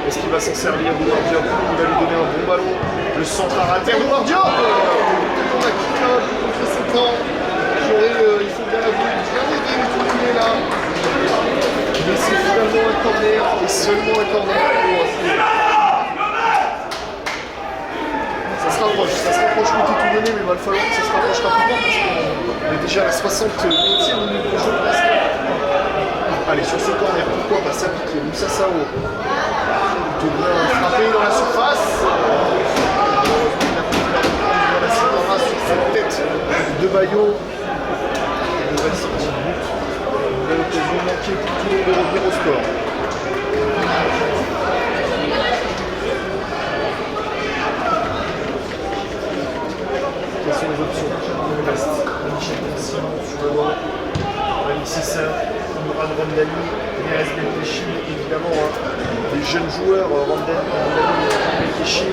Est-ce qu'il va s'en servir Oumar Diop? Il va lui donner un bon ballon. Le centre à rater Oumar Diop. On a quitté un peu contre son temps. Il faut bien l'avouer, bien aidé les Toulonnais là. Mais c'est finalement un corner et seulement un corner. Ça se rapproche côté Toulonnais, mais il va le falloir que ça se rapproche rapidement parce qu'on est déjà à la 68e minute de jeu presque. Allez, sur ce corner, pourquoi pas s'appliquer Moussa Sao devrait frapper dans la surface. Voilà, c'est Nora sur cette tête de Bayo. Une nouvelle sortie de but. Une nouvelle occasion manquée pour tout le monde de revenir au score. Quelles sont les options? Il reste Michel sur le banc. Alexis Mourad Ramdani, Nerez Belkachin, évidemment, des jeunes joueurs, Ramdani, Belkachin,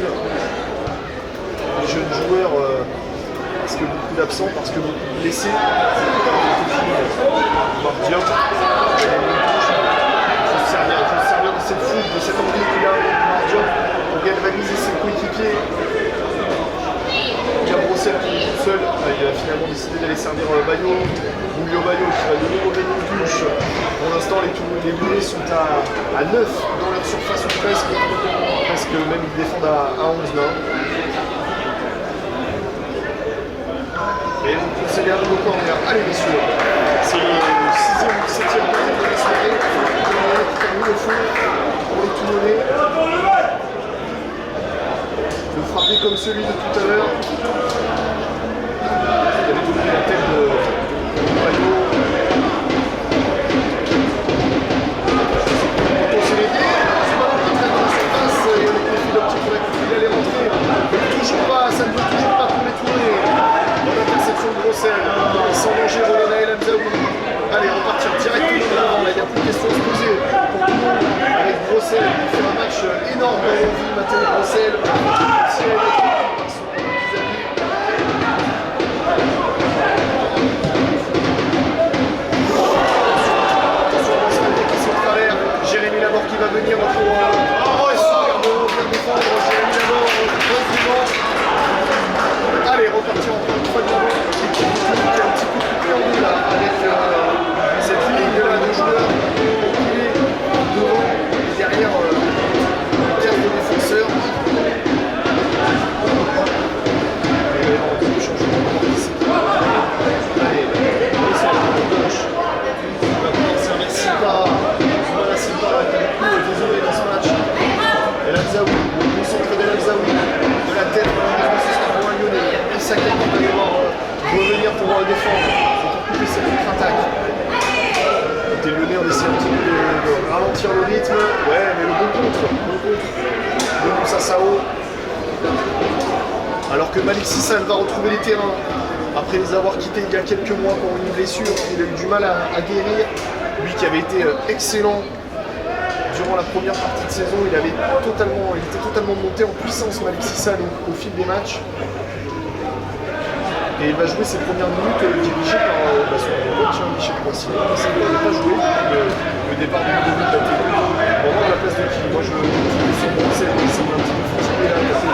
des jeunes joueurs, parce que beaucoup d'absents, parce que beaucoup de blessés. Oumar Diop, il faut se servir de cette foule, de cette envie qu'il a, Oumar Diop, pour galvaniser ses coéquipiers. Il y a Brossel qui est tout seul, il a finalement décidé d'aller servir Bayo. Boulio Bayo qui va de nouveau gagner une touche. Pour l'instant, les Toulonnais sont à 9 dans leur surface ou presque. Presque même ils défendent à 11 là. Et on procède à un nouveau corner. Allez messieurs, c'est le 6e ou 7e corner de la soirée. Qui termine au fond pour les Toulonnais. Le frapper comme celui de tout à l'heure. Il avait donné la tête de Bayo. On s'est aidé. Ce ballon qui traite dans la surface et avec les fils d'optique pour la coupe, il allait rentrer. Mais toujours pas, ça ne veut toujours pas pour les Toulonnais. Dans l'interception de Brossel. Sans danger, Roland El Hamzaoui. Allez, repartir directement devant. Là, il n'y a plus de questions à se poser. Pour tout le monde, avec Brossel, il fait un match énorme dans l'envie. Mathieu Brossel. Jérémy Laborde qui va venir pour bien défendre. Jérémy Laborde, heureusement. Allez, repartir encore une fois de l'avant. L'équipe qui est un petit peu coupée en deux là, avec cette ligne là de joueurs qui est devant et derrière quatre défenseurs. Et on va changement ici. Allez, c'est la ligne de gauche. On va commencer avec Silva. Voilà, Silva qui est désolé dans ce match. El Hamzaoui, le concentré d'El Hamzaoui. la tête, ce sera pour un Lyonnais. Issa qui va devoir revenir pour défendre, pour couper cette contre-attaque. Côté Lyonnais, on essaie un petit peu de ralentir le rythme. Ouais, mais le bon contre. Le Moussa Sao. Alors que Malik Sissane va retrouver les terrains. Après les avoir quittés il y a quelques mois pour une blessure, il a eu du mal à guérir. Lui qui avait été excellent durant la première partie de saison, il était totalement monté en puissance, Malik Sissane, au fil des matchs. Et il va jouer ses premières minutes dirigé par son coach Michel Poissy. Il n'a pas joué le départ de Ludovic Baté. Vraiment à la place de qui? Moi je me suis pensé, il semble un petit peu fatigué là, il a fait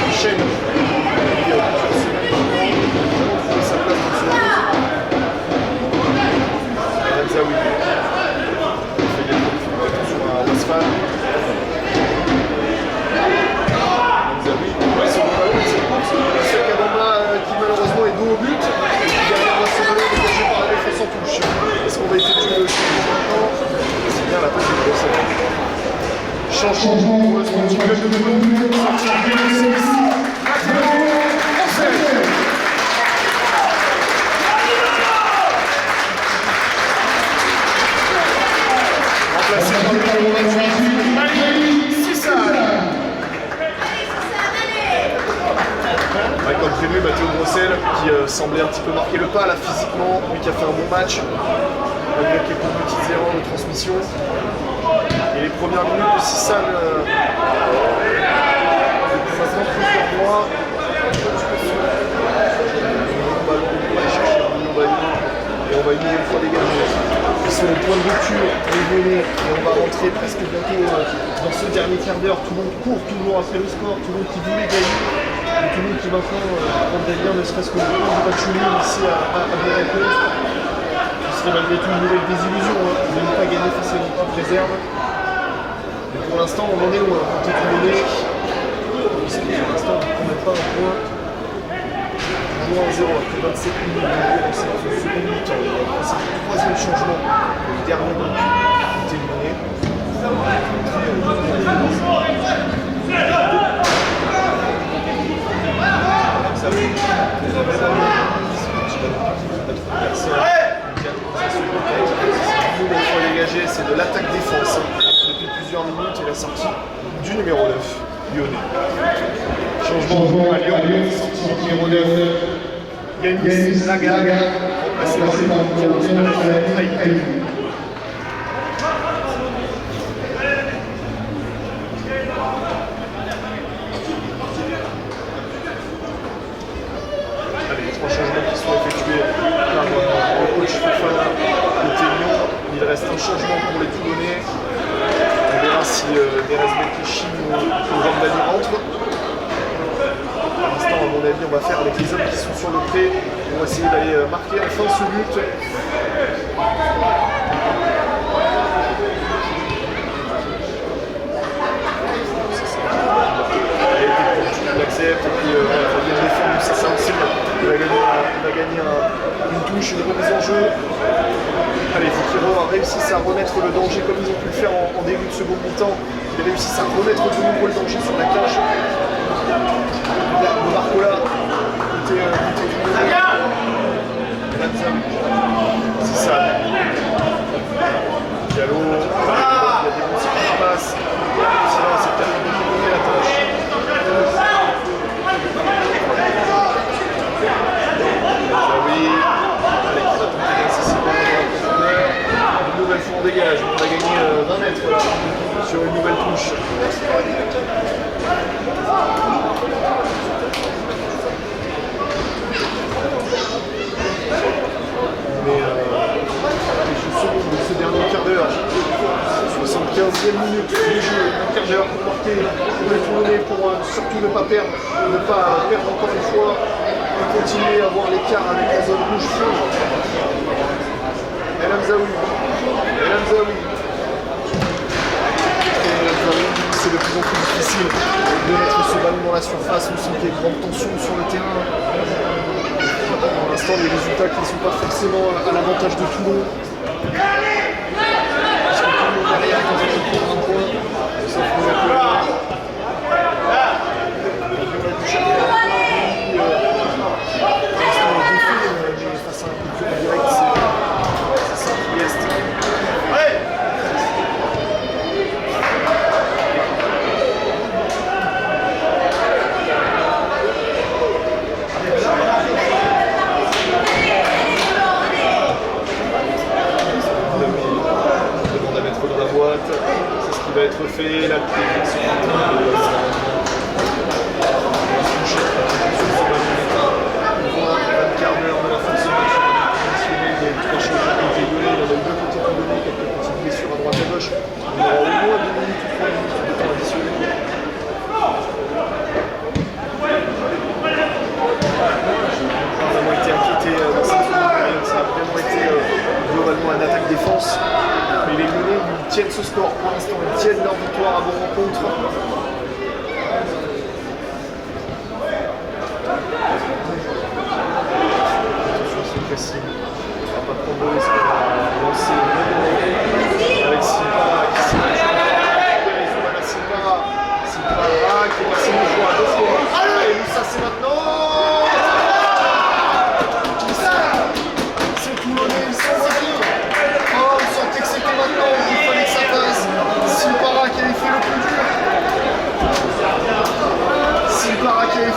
une chaîne. Il a trouvé sa place dans ce jeu. Ramzaoui. Il fait des attention à l'Asphalt. Ramzaoui, ouais, sur le ballon, c'est Kadamba qui malheureusement est dos au but. Et qui derrière ce ballon dégagé par la défense en touche. Est-ce qu'on va effectuer le changement maintenant? C'est bien la passe de Bruxelles. Changement pour le Sporting Club de Toulouse. Remplacé par le numéro 28, Malik Sissane. Comme prévu, Mathéo Brossel qui semblait un petit peu marquer le pas là physiquement, lui qui a fait un bon match, malgré quelques petites erreurs de transmission. Et les premières minutes de Sissane depuis maintenant plusieurs mois. On va aller chercher un million ballon et on va une nouvelle fois dégager. Ils sont au point de rupture, les Lyonnais, et on va rentrer presque bientôt dans ce dernier quart d'heure. Tout le monde court toujours après le score, tout le monde qui voulait gagner. Et tout le monde qui maintenant prendrait bien ne serait-ce que le point de match nul ici à Bordeaux. Ce serait malgré tout une nouvelle désillusion de ne pas gagner face à une équipe réserve. Mais pour l'instant on en est loin, côté Toulonnais. Puisque pour l'instant on ne met pas un point. Jouer en 0 après 27 minutes de jeu dans cette seconde mi-temps. C'est le troisième changement, le dernier but côté Lyonnais. C'est de l'attaque-défense depuis plusieurs minutes et la sortie du numéro 9, Lyonnais. Changement à Lyon, sortie numéro 9, Yanis Laga, remplacé par le numéro 15, Haïti. Allez, les trois changements qui sont effectués par le coach Fofana côté Lyon. Il reste un changement pour les Toulonnais. On verra si Derez Belkacem ou Ramdani rentrent. Pour l'instant, à mon avis, on va faire avec les hommes qui sont sur le pré. On va essayer d'aller marquer enfin ce but. Il accepte et puis il vient de défendre, ça c'est bien. Il va gagner une touche, une remise en jeu. Allez, Fouquero réussissent à remettre le danger comme ils ont pu le faire en début de second mi-temps. Ils réussissent à remettre de nouveau le danger sur la cage. Le Barcola, côté c'est ça. Diallo, il y a des bons qui passent. Sinon, c'est peut-être de compliquer la tâche. Oui, allez, qui va tenter d'incessivement dans la profondeur. Une nouvelle fois on dégage, on a gagné 20 mètres là, sur une nouvelle touche. Mais ce dernier quart d'heure, 75e minute du jeu, un quart d'heure pour marquer, pour les tourner, pour surtout ne pas perdre encore une fois. On continue à avoir l'écart avec la zone rouge feu. El Hamzaoui. C'est de plus en plus difficile de mettre ce ballon dans la surface. On sent qu'il y a une grande tension sur le terrain. Pour l'instant, les résultats qui ne sont pas forcément à l'avantage de Toulon. Parce que Toulon derrière, quand on prend un point, sauf qu'on a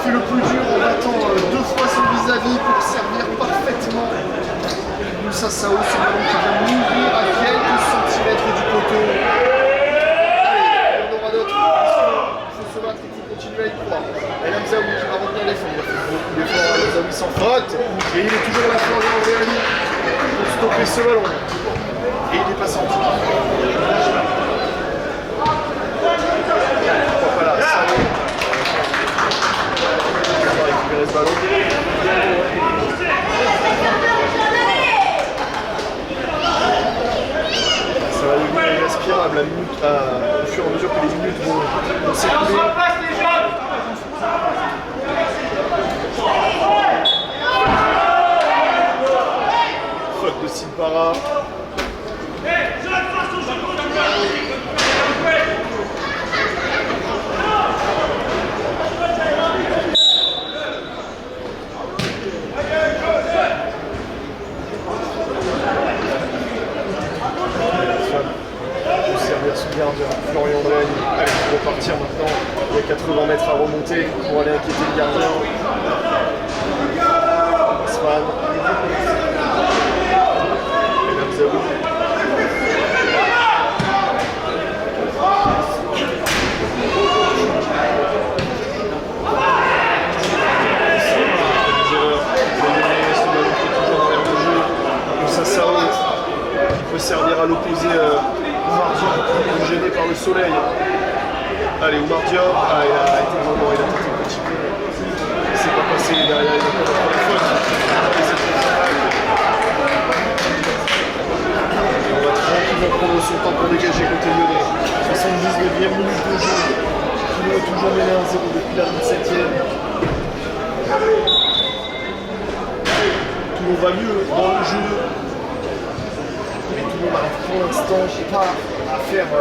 fait le plus dur en battant 2 fois son vis-à-vis pour servir parfaitement Moussa Sao, ce ballon qui vient mourir à quelques centimètres du poteau. Allez, il y en aura d'autres. Il faut se battre, il faut continuer à y croire. El Hamzaoui qui va revenir défendre. Il a fait beaucoup d'efforts, El Hamzaoui sans faute. Et il est toujours là pour Andréani pour stopper ce ballon. Et il est pas sorti. Pourquoi pas là, Sao. On va récupérer ce ballon. Ça va devenir irrespirable au fur et à mesure que les minutes vont s'écouler. Faute de Simpara. Son gardien, Florian Andréani. Allez, il faut repartir maintenant. Il y a 80 mètres à remonter pour aller inquiéter le gardien. Svan. El Hamzaoui. Moussa Sao qui peut servir à l'opposé. Oumar Diop gêné par le soleil. Allez, Oumar Diop, il a été vraiment, il a tenté un petit peu. Il s'est pas passé derrière, il a pas fait la faute. Et on va tranquillement prendre son temps pour dégager côté lyonnais. 79e minute de jeu. Toulon est toujours mené 1-0 depuis la 27e. Toulon va mieux dans le jeu. Mais Toulon n'arrive pour l'instant pas à faire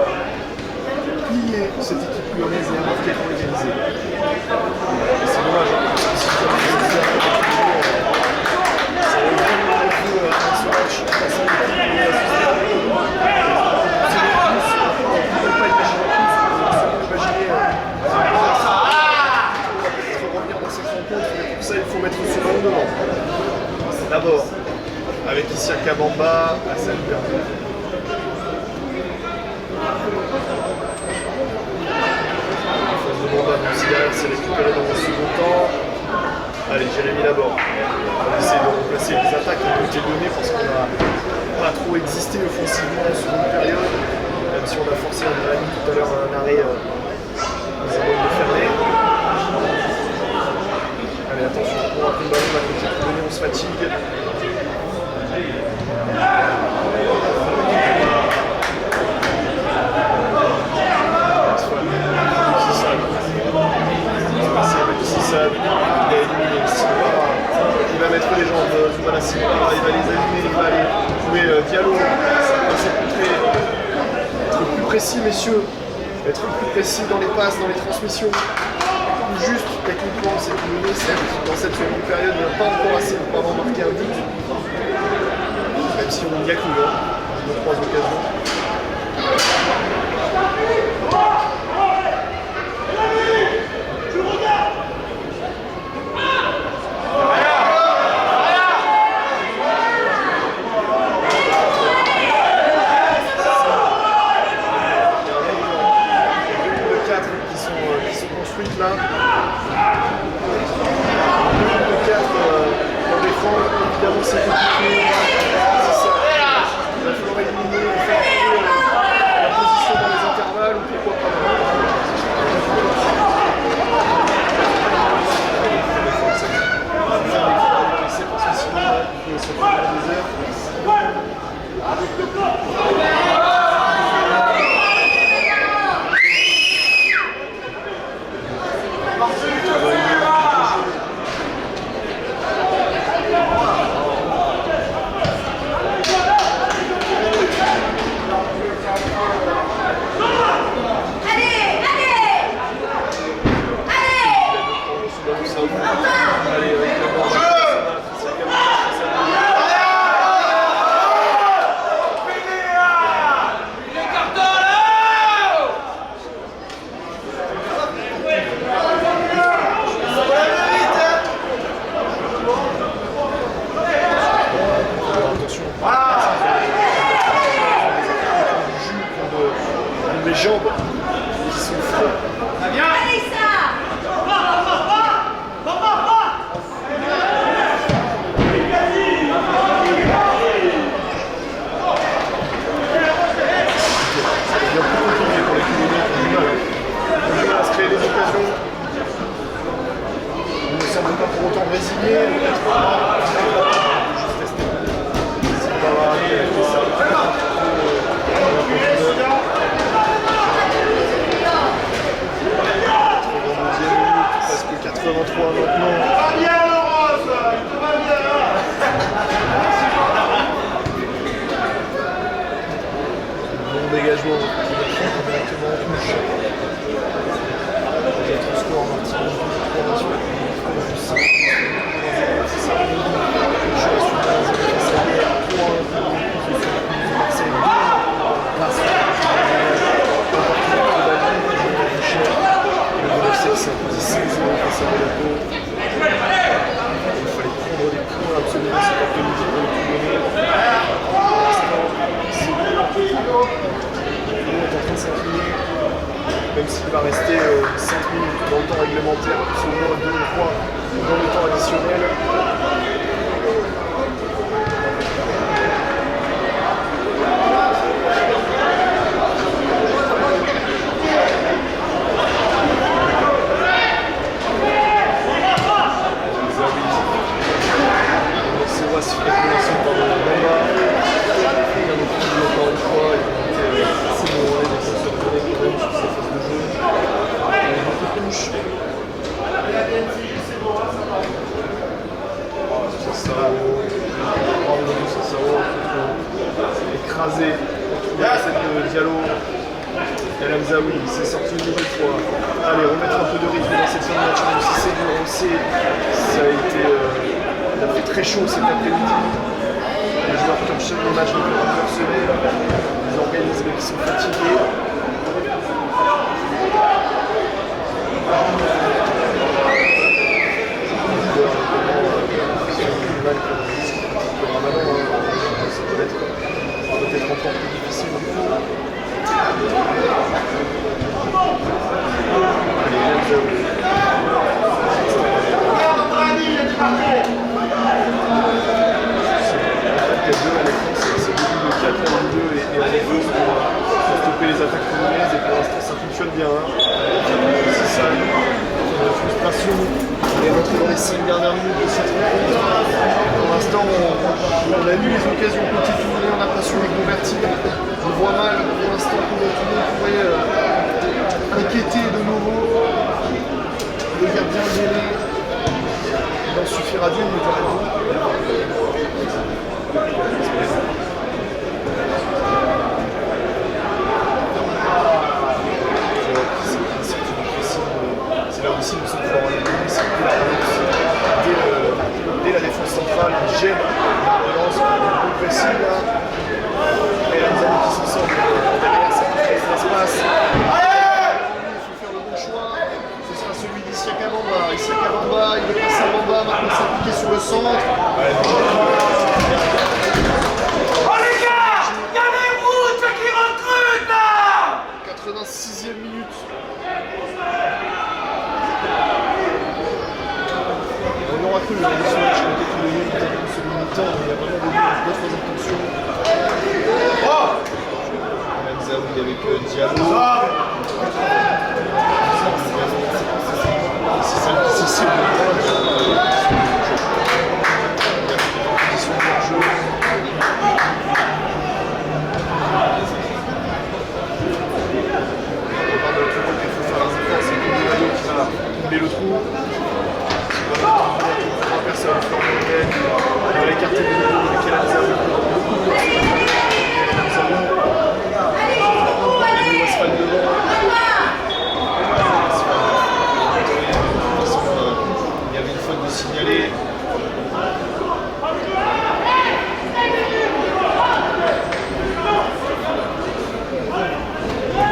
plier cette équipe lyonnaise et à marquer pour l'égaliser. Et c'est dommage, hein, parce que si tu as organisé avec Toulon, ça va vraiment un peu dans ce match face à l'équipe de la société. On ne peut pas imaginer plus, on peut imaginer peut-être revenir dans cette rencontre, mais pour ça il faut mettre ce ballon devant. D'abord, avec Isiaka Bamba, Hassan Berger. C'est récupéré dans le second temps. Allez, Jérémy Laborde. On va essayer de remplacer les attaques qui ont été données parce qu'on n'a pas trop existé offensivement en seconde période. Même si on a forcé Andréani tout à l'heure un arrêt, nous avons de fermer. Allez, attention, on a pris le ballon, on a continué de donner, on se fatigue. Il a éliminé Simpara, il va mettre les jambes Zoumana Simpara, il va les allumer, il va aller jouer Diallo, ça va s'écouter. Être plus précis messieurs, être plus précis dans les passes, dans les transmissions, plus juste techniquement, c'est plus mené, certes, dans cette seconde période, il n'y a pas encore assez pour avoir marqué un but, même si on y a cru, hein, 2-3 occasions. Là. Le 4 en défense, évidemment c'est compliqué. C'est ça. Il va falloir éliminer et faire la position dans les intervalles ou pourquoi pas. Parce que sinon, il faut se faire des heures. Monaco. Il fallait prendre des points absolument cet après-midi pour le tout donner. Pour l'instant, c'est bon. Tout le monde est en train de s'incliner. Même s'il va rester 5 minutes dans le temps réglementaire, plus au moins 2 ou 3 dans le temps additionnel. On va se faire commencer par Bamba. Il y a beaucoup de encore une fois, il a été assez mauvais, il essaie de se reconnecter quand même sur sa phase de jeu. Il y a beaucoup de touches. Sassao, écrasé cette Diallo. El Hamzaoui, il s'est sorti une nouvelle fois. Allez, remettre un peu de rythme dans cette fin de match, même si c'est dur, on sait, ça a été... il a fait très chaud cet après-midi. Les joueurs qui enchaînent le match depuis plusieurs semaines, les organismes qui sont fatigués. Ça peut être encore plus difficile du coup. Allez, il y a deux à l'écran, c'est beaucoup de 4 en 2 et à défense pour stopper les attaques congolaises et pour l'instant ça fonctionne bien. C'est ça, la frustration est rentrée dans les 5 dernières minutes de cette rencontre. Pour l'instant on a eu les occasions petit tournées, on n'a pas su les convertir. On voit mal pour l'instant que tout le monde pourrait inquiéter de nouveau. Le gardien gêné. Il en suffira d'une, mais t'as raison. C'est là aussi le seul fort en économie, c'est que la relance, dès la défense centrale, il gêne la relance, le pressing là. Et la Zani qui s'en sort derrière, ça crée de l'espace. Il faut faire le bon choix. Ce sera celui d'Isiaka Bamba. Isiaka Bamba, il veut passer à Bamba, maintenant s'appliquer sur le centre. Oh les gars, il y a des routes qui recrutent là. 86e minute. On aura cru, hein, ce match, on était tous les minutes, peut-être celui de mi-temps, mais il y a vraiment d'autres intentions. Oh Hamzaoui avec Diallo. C'est ça qui c'est le position de jeu. On parle de tout le monde, il faut faire un effort, c'est comme Diallo qui va combler le trou. Trois personnes, Florian Gagne, il va l'écarter de nouveau avec El Hamzaoui. Il va se faire devant. Il y avait une faute de signaler.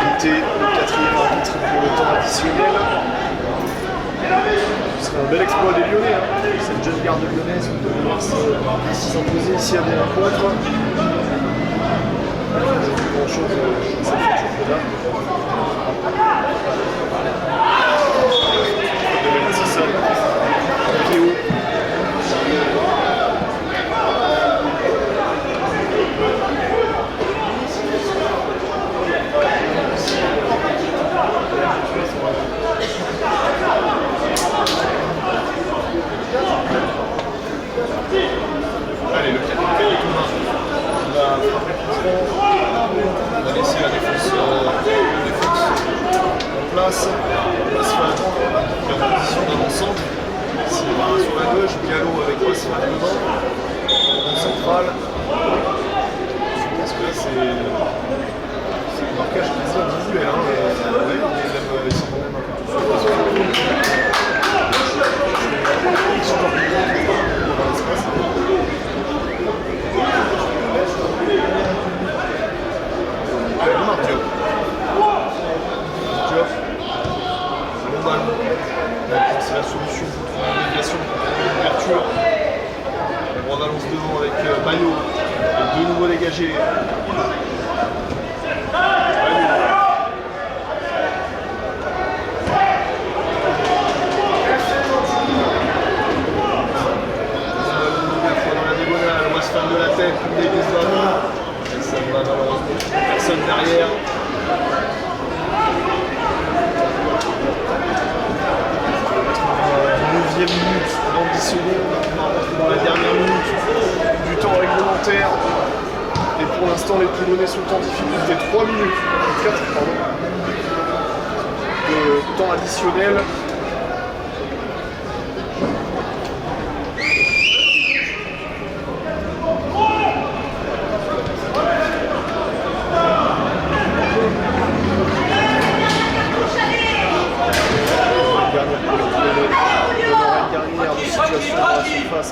Buté, le 4e arbitre pour le temps additionnel. Ce serait un bel exploit des Lyonnais. Hein. Cette jeune garde lyonnaise qui devait voir s'imposer ici à des rencontres. Il n'y a plus grand chose dans cette championnat. C'est ça. Théo. Allez, le capitaine Thomas va frapper plus fort. On va laisser la défense en place. On va se faire attendre la position d'avant-centre. C'est sur la gauche, Diallo avec Wasfal devant. En centrale. Je pense que là c'est le marquage quasi individuel. Hein. Ouais, ils sont quand même un peu tous Diop. C'est la solution pour trouver une déviation, une ouverture. On avance devant avec Bayo. Et de nouveau dégagé. On va se faire de la tête pour des ballons. Ça va malheureusement personne derrière. Minute dans 10 secondes, dans la dernière minute du temps réglementaire. Et pour l'instant, les Toulonnais sont en difficulté. 3 minutes, 4 pardon, de temps additionnel.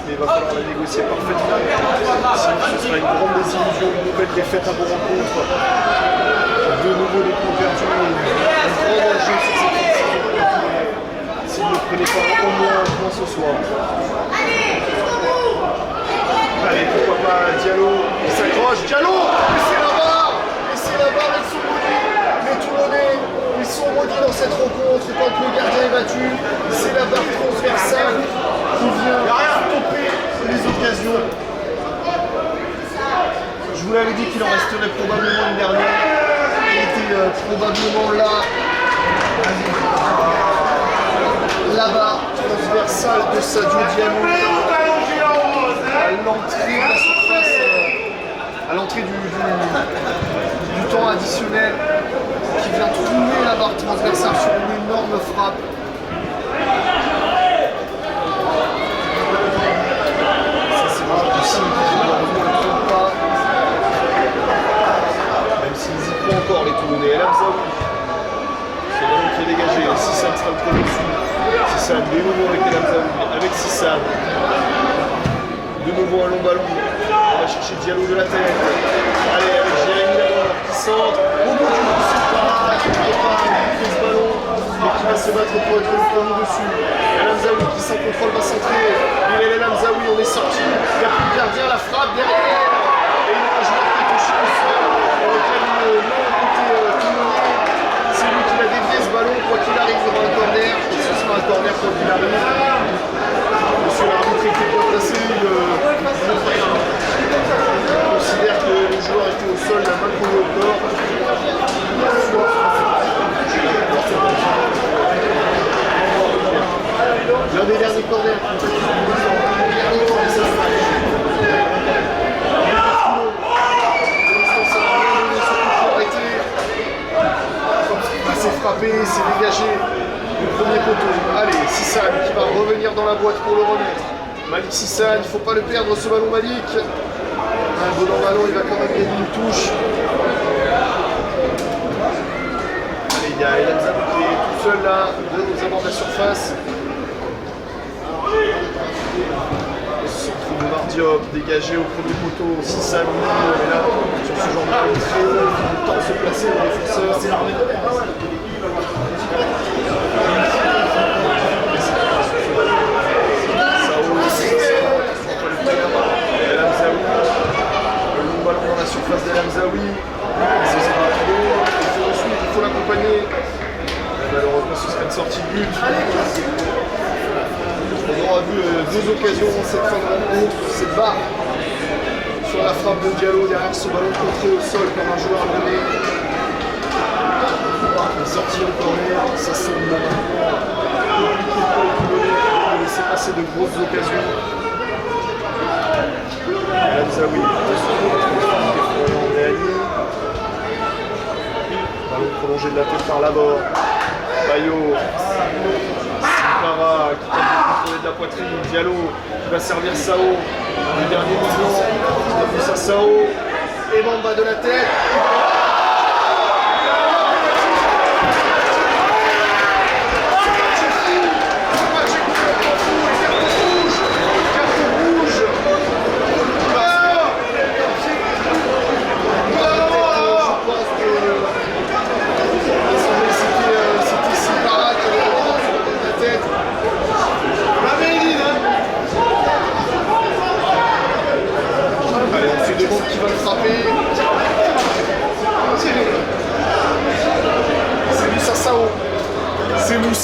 Mais il va falloir la négocier parfaitement. Sinon, ce sera une grande désillusion, une nouvelle défaite à vos rencontres. De nouveau des points perdus, un grand danger sur cette saison. S'il ne prenait pas au moins un point ce soir. Allez, pourquoi pas Diallo, il s'accroche. Diallo, mais c'est la barre. Mais c'est la barre, ils sont maudits. Les Toulonnais, ils sont maudits dans cette rencontre. Quand le gardien est battu, c'est la barre transversale qui vient stopper les occasions. Je vous l'avais dit qu'il en resterait probablement une dernière. Il était probablement là-bas, transversale de Sadio Diallo à l'entrée de la surface, à l'entrée du temps additionnel, qui vient trouver la barre transversale sur une énorme frappe. Même s'ils y croient encore, les Toulonnais. El Hamzaoui, c'est le qui est dégagé. Sissane sera le premier dessus. Sissane, de nouveau avec El Hamzaoui, avec Sissane. De nouveau un long ballon. On va chercher Diallo de la tête. Allez, avec Jérémy Lador qui centre. Au bout du coup, c'est pas qui fait ce ballon, mais qui va se battre pour être le premier dessus. El Hamzaoui qui sans contrôle va centrer. Il est El Hamzaoui, on est sorti. Il n'y a plus de gardien, la frappe derrière. Et il y a un joueur qui est touché au sol. On réclame une main côté Toulonnais. C'est lui qui va dévier ce ballon. Quoi qu'il arrive, il y aura un corner. Et ce sera un corner quoi qu'il arrive. Monsieur l'arbitre était bien placé. Il considère que le joueur était au sol, la main collée au corps. L'un des derniers corners. C'est frappé, c'est dégagé du premier poteau. Allez, Sissane qui va revenir dans la boîte pour le remettre. Malik Sissane, il ne faut pas le perdre ce ballon Malik. Un bon ballon, il va quand même gagner une touche. Allez, il y a El Hamzaoui qui est tout seul là, aux abords de la surface. Centre de Mardiop, dégagé au premier poteau, Sissane, mais là, sur ce genre de ballon très haut, il faut le temps de se placer le défenseur. C'est l'armée de l'air. El Hamzaoui, le long ballon dans la surface d'El Hamzaoui. Il faut l'accompagner. Malheureusement, ce serait une sortie de but. On aura vu deux occasions dans cette fin de rencontre. Cette barre sur la frappe de Diallo derrière ce ballon contré au sol par un joueur lyonnais. La sortie en corner, ça semble compliqué pour les Toulonnais de laisser passer de grosses occasions. El Hamzaoui, ballon prolongé de la tête par Laborde. Bayo, Simpara qui tente de contrôler de la poitrine. Diallo qui va servir Sao. Le dernier mouvement, il a vu ça Sao. Et Bamba de la tête.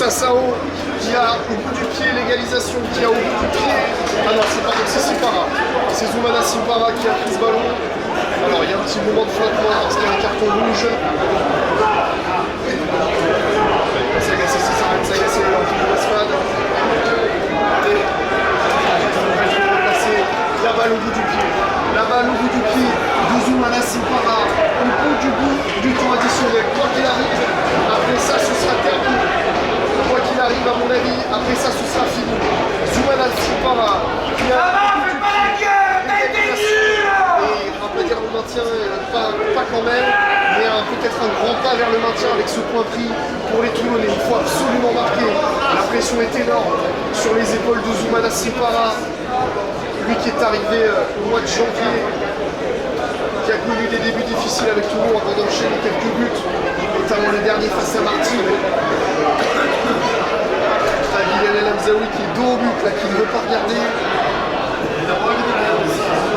Musasao qui a au bout du pied l'égalisation, qui a au bout du pied. Ah non, c'est pas c'est Simpara. C'est Zoumana Simpara qui a pris ce ballon. Alors il y a un petit moment de flottement parce qu'il y a un carton rouge. Ça y est, c'est Wasfad. La balle au bout du pied. La balle au bout du pied de Zoumana Simpara. Au bout du temps additionnel. Quoi qu'il arrive, après ça ce sera terminé. Quoi qu'il arrive à mon avis, après ça ce sera fini. Zoumana Simpara qui a... Et on va pas dire le maintien, pas quand même, mais peut-être un grand pas vers le maintien avec ce point pris pour les Toulonnais. Il faut absolument marquer. La pression est énorme sur les épaules de Zoumana Simpara. Lui qui est arrivé au mois de janvier, qui a connu des débuts difficiles avec Toulon avant d'enchaîner quelques buts, notamment le dernier face à Martigues. Bilal El Hamzaoui qui est dos au but, là, qui ne veut pas regarder.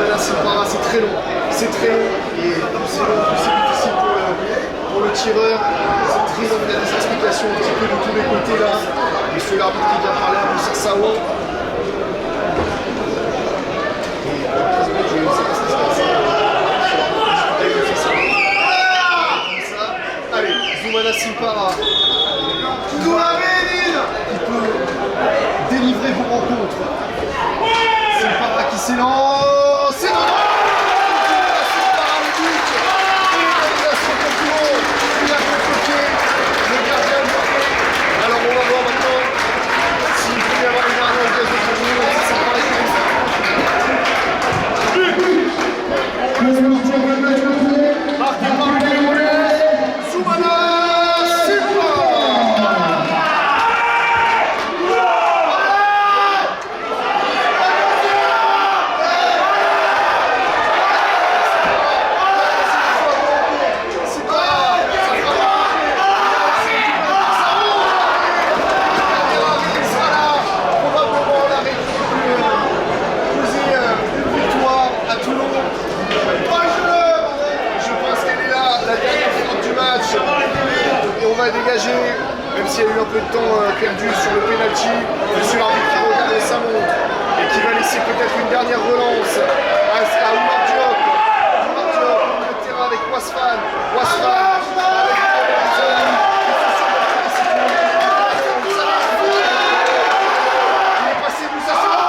Là, c'est très long, et plus c'est long, plus c'est difficile pour le tireur. C'est très long, il y a des explications un petit peu de tous les côtés là. Monsieur l'arbitre qui vient parler à Musasao. Allez, Zoumana Simpara qui peut délivrer vos rencontres. Simpara qui s'élance, c'est dedans. Simpara le but. Égalisation pour Toulon. Il a contre-pied. Le gardien de marqué. Alors on va voir maintenant s'il peut y avoir une dernière occasion pour Toulon. Si Simpara est marqué par le Camerounais, Zoumana Simpara. Dégagé, même s'il y a eu un peu de temps perdu sur le penalty. Monsieur l'arbitre qui regarde sa montre et qui va laisser peut-être une dernière relance à Oumar Diop. Oumar Diop au milieu de terrain avec Wasfad. Wasfad avec il est passé Musasao.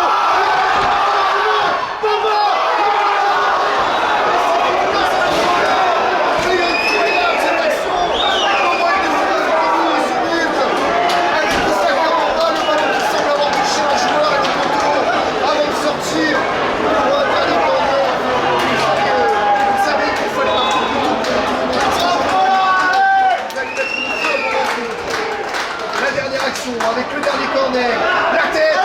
Avec le dernier corner, la tête.